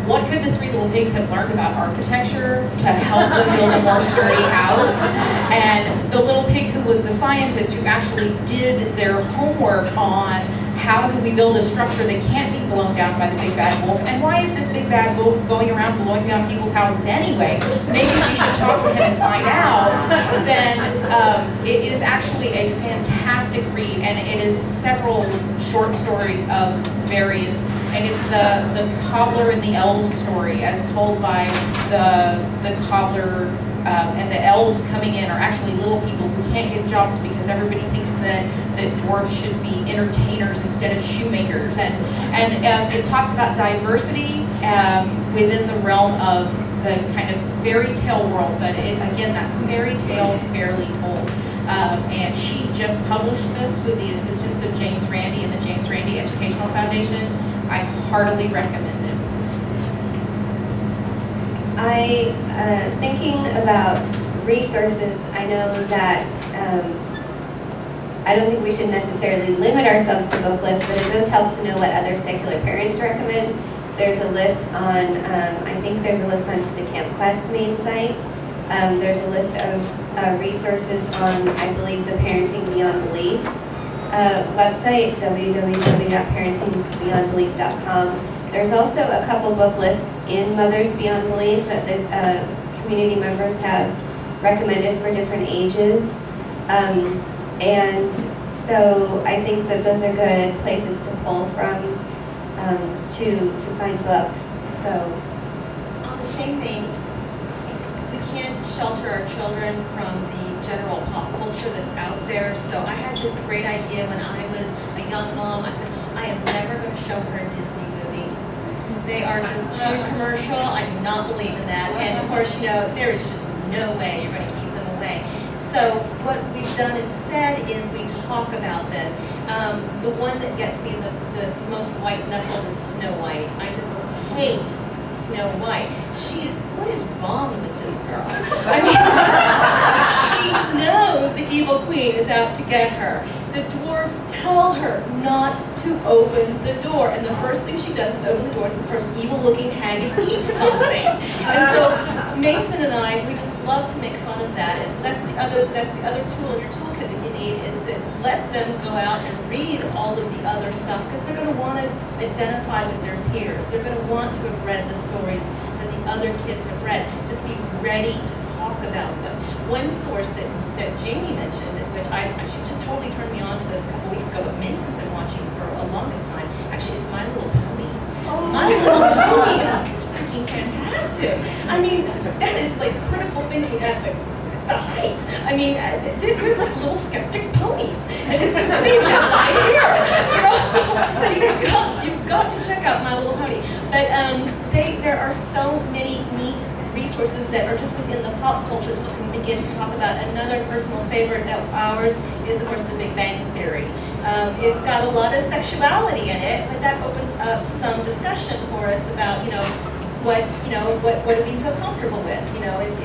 what could the Three Little Pigs have learned about architecture to help them build a more sturdy house? And the little pig who was the scientist who actually did their homework on how do we build a structure that can't be blown down by the big bad wolf? And why is this big bad wolf going around blowing down people's houses anyway? Maybe we should talk to him and find out. Then it is actually a fantastic read, and it is several short stories of various, and it's the cobbler and the elves story as told by the cobbler, and the elves coming in are actually little people who can't get jobs because everybody thinks that dwarves should be entertainers instead of shoemakers. And it talks about diversity within the realm of the kind of fairy tale world, but again, that's fairy tales fairly told. And she just published this with the assistance of James Randi and the James Randi Educational Foundation. I heartily recommend it. Thinking about resources, I know that I don't think we should necessarily limit ourselves to book lists, but it does help to know what other secular parents recommend. There's a list on, I think there's a list on the Camp Quest main site. There's a list of resources on, I believe, the Parenting Beyond Belief website, www.parentingbeyondbelief.com. There's also a couple book lists in Mothers Beyond Belief that the community members have recommended for different ages. And so I think that those are good places to pull from to find books. So on the same vein, we can't shelter our children from the general pop culture that's out there. So I had this great idea when I was a young mom. I said, I am never going to show her a Disney movie. They are just too commercial. I do not believe in that. And of course, you know, there is just no way you're going to keep them away. So what we've done instead is we talk about them. The one that gets me the most white-knuckled is Snow White. I just hate Snow White. What is wrong with this girl? I mean, she knows the evil queen is out to get her. The dwarves tell her not to open the door, and the first thing she does is open the door to the first evil-looking hag and eat something. And so Mason and I, we just love to make fun of that. And so that's the other tool in your toolkit that you need, is to let them go out and read all of the other stuff, because they're going to want to identify with their peers. They're going to want to have read the stories that the other kids have read. Just be ready to talk about them. One source that Jamie mentioned, which she just totally turned me on to this a couple weeks ago, but Mason's been watching for a longest time, actually, is My Little Pony. Oh. My Little Pony is freaking fantastic. I mean, that is like critical thinking at the height. I mean, they're like little skeptic ponies, and it's just, they even have dyed hair. You know, so you've got to check out My Little Pony. But there are so many neat resources that are just within the pop culture that you can begin to talk about. Another personal favorite of ours is, of course, The Big Bang Theory. It's got a lot of sexuality in it, but that opens up some discussion for us about, you know, what do we feel comfortable with? You know, is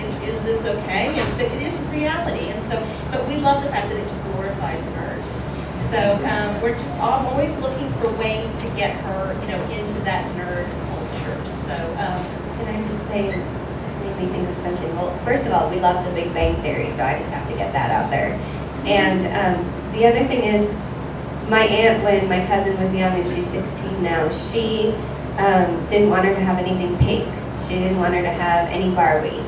this okay? But it is reality, and so, but we love the fact that it just glorifies nerds. So I'm always looking for ways to get her, you know, into that nerd culture. So can I just say, made me think of something. Well, first of all, we love The Big Bang Theory, so I just have to get that out there. And the other thing is, my aunt, when my cousin was young, and she's 16 now, she didn't want her to have anything pink. She didn't want her to have any Barbie.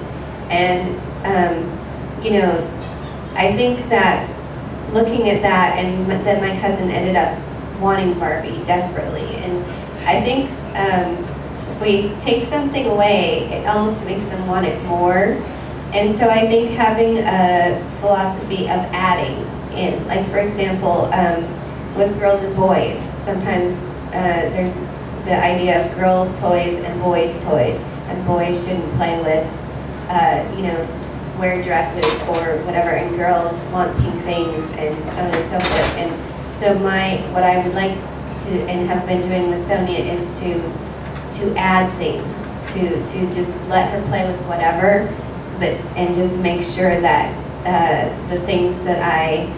And, you know, I think that looking at that, and then my cousin ended up wanting Barbie desperately. And I think if we take something away, it almost makes them want it more. And so I think having a philosophy of adding in, like for example, with girls and boys, sometimes there's the idea of girls' toys and boys' toys, and boys shouldn't play with, you know, wear dresses or whatever, and girls want pink things, and so on and so forth. And So what I would like to, and have been doing with Sonia, is to add things, to just let her play with whatever, and just make sure that the things that I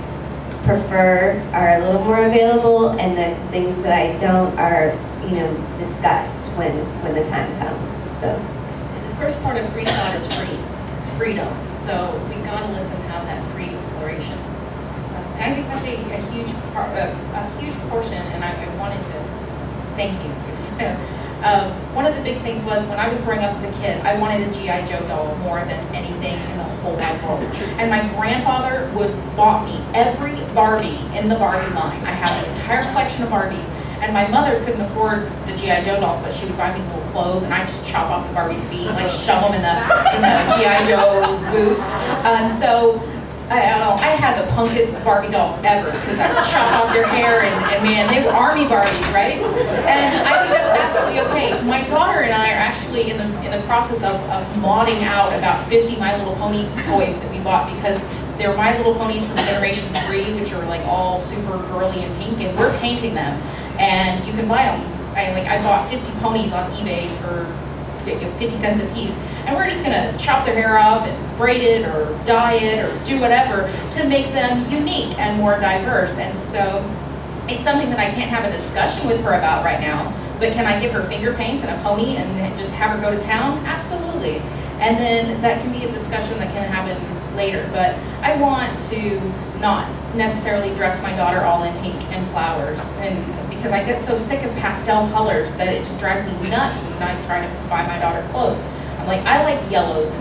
prefer are a little more available, and that things that I don't are, discussed when the time comes. So. And the first part of Freethought is free. It's freedom. So we gotta let them have that free exploration. I think that's a huge portion, and I wanted to thank you. One of the big things was when I was growing up as a kid, I wanted a G.I. Joe doll more than anything in the whole wide world. And my grandfather would bought me every Barbie in the Barbie line. I had an entire collection of Barbies. And my mother couldn't afford the G.I. Joe dolls, but she would buy me the little clothes, and I'd just chop off the Barbie's feet, like shove them in the G.I. Joe boots. And so I had the punkest Barbie dolls ever, because I would chop off their hair, and man, they were army Barbies, right? And I think that's absolutely okay. My daughter and I are actually in the process of modding out about 50 My Little Pony toys that we bought, because they're My Little Ponies from Generation 3, which are like all super girly and pink, and we're painting them. And you can buy them. I bought 50 ponies on eBay for 50 cents a piece, and we're just gonna chop their hair off and braid it or dye it or do whatever to make them unique and more diverse. And so it's something that I can't have a discussion with her about right now, but can I give her finger paints and a pony and just have her go to town? Absolutely. And then that can be a discussion that can happen later, but I want to not necessarily dress my daughter all in pink and flowers, and because I get so sick of pastel colors that it just drives me nuts when I try to buy my daughter clothes. I'm like, I like yellows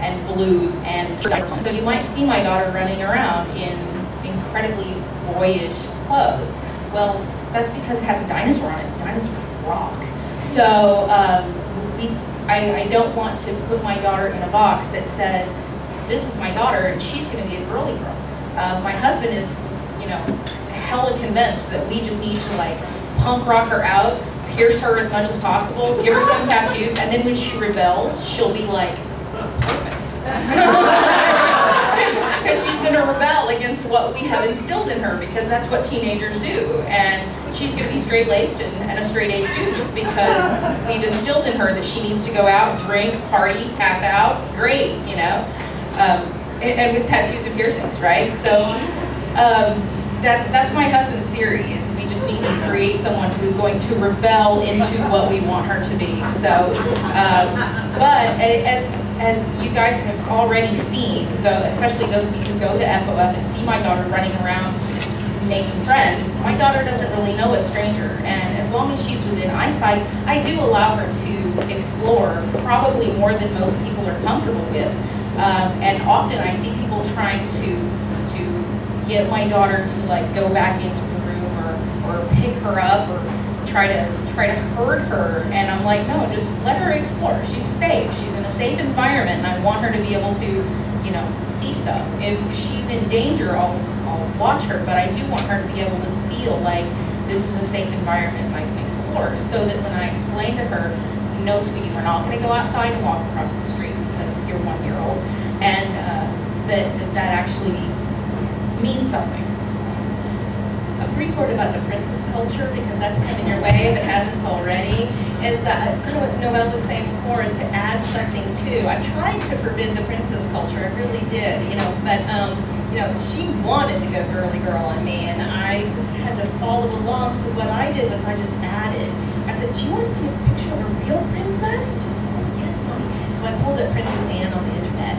and blues, and so you might see my daughter running around in incredibly boyish clothes. Well, that's because it has a dinosaur on it. Dinosaurs rock. So I don't want to put my daughter in a box that says, this is my daughter and she's going to be a girly girl. My husband is, hella convinced that we just need to punk rock her out, pierce her as much as possible, give her some tattoos, and then when she rebels, she'll be like, perfect. Because she's going to rebel against what we have instilled in her, because that's what teenagers do. And she's going to be straight-laced and a straight-A student because we've instilled in her that she needs to go out, drink, party, pass out, great, and with tattoos and piercings, right? So that's my husband's theory, is we just need to create someone who's going to rebel into what we want her to be. So, but as you guys have already seen, though, especially those of you who go to FOF and see my daughter running around making friends, my daughter doesn't really know a stranger, and as long as she's within eyesight, I do allow her to explore, probably more than most people are comfortable with. And often I see people trying to get my daughter to go back into the room or pick her up or try to hurt her, and I'm like, no, just let her explore. She's safe. She's in a safe environment, and I want her to be able to, see stuff. If she's in danger, I'll watch her, but I do want her to be able to feel like this is a safe environment and I can explore, so that when I explain to her, no, sweetie, we're not going to go outside and walk across the street because you're 1 year old, and that actually means something. A brief word about the princess culture, because that's coming your way if it hasn't already, is kind of what Noelle was saying before, is to add something too. I tried to forbid the princess culture, I really did, but she wanted to go girly girl on me, and I just had to follow along. So what I did was I just added. I said, do you want to see a picture of a real princess? She said, oh, yes, Mommy. So I pulled up Princess Anne on the internet.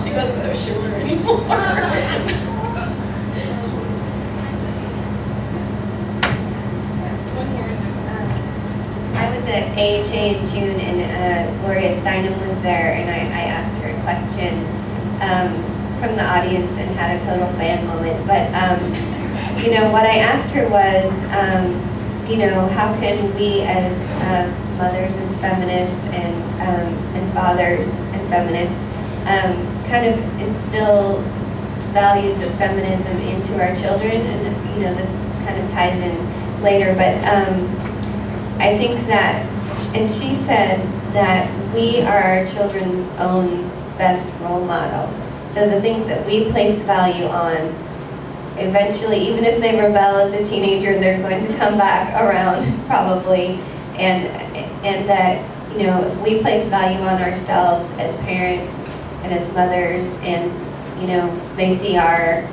She wasn't so sure anymore. I was at AHA in June, and Gloria Steinem was there, and I asked her a question from the audience and had a total fan moment. But what I asked her was, how can we as mothers and feminists and fathers and feminists kind of instill values of feminism into our children? And this kind of ties in later, but I think that, and she said that we are our children's own best role model. So the things that we place value on, eventually, even if they rebel as a teenager, they're going to come back around probably, and that, you know, if we place value on ourselves as parents and as mothers, and, you know, they see our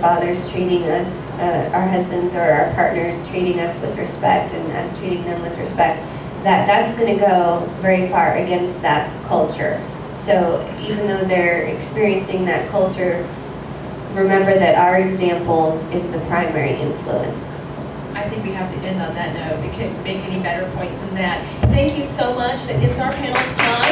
fathers treating us, our husbands or our partners treating us with respect, and us treating them with respect, that's going to go very far against that culture. So even though they're experiencing that culture, remember that our example is the primary influence. I think we have to end on that note. We couldn't make any better point than that. Thank you so much. It's our panel's time.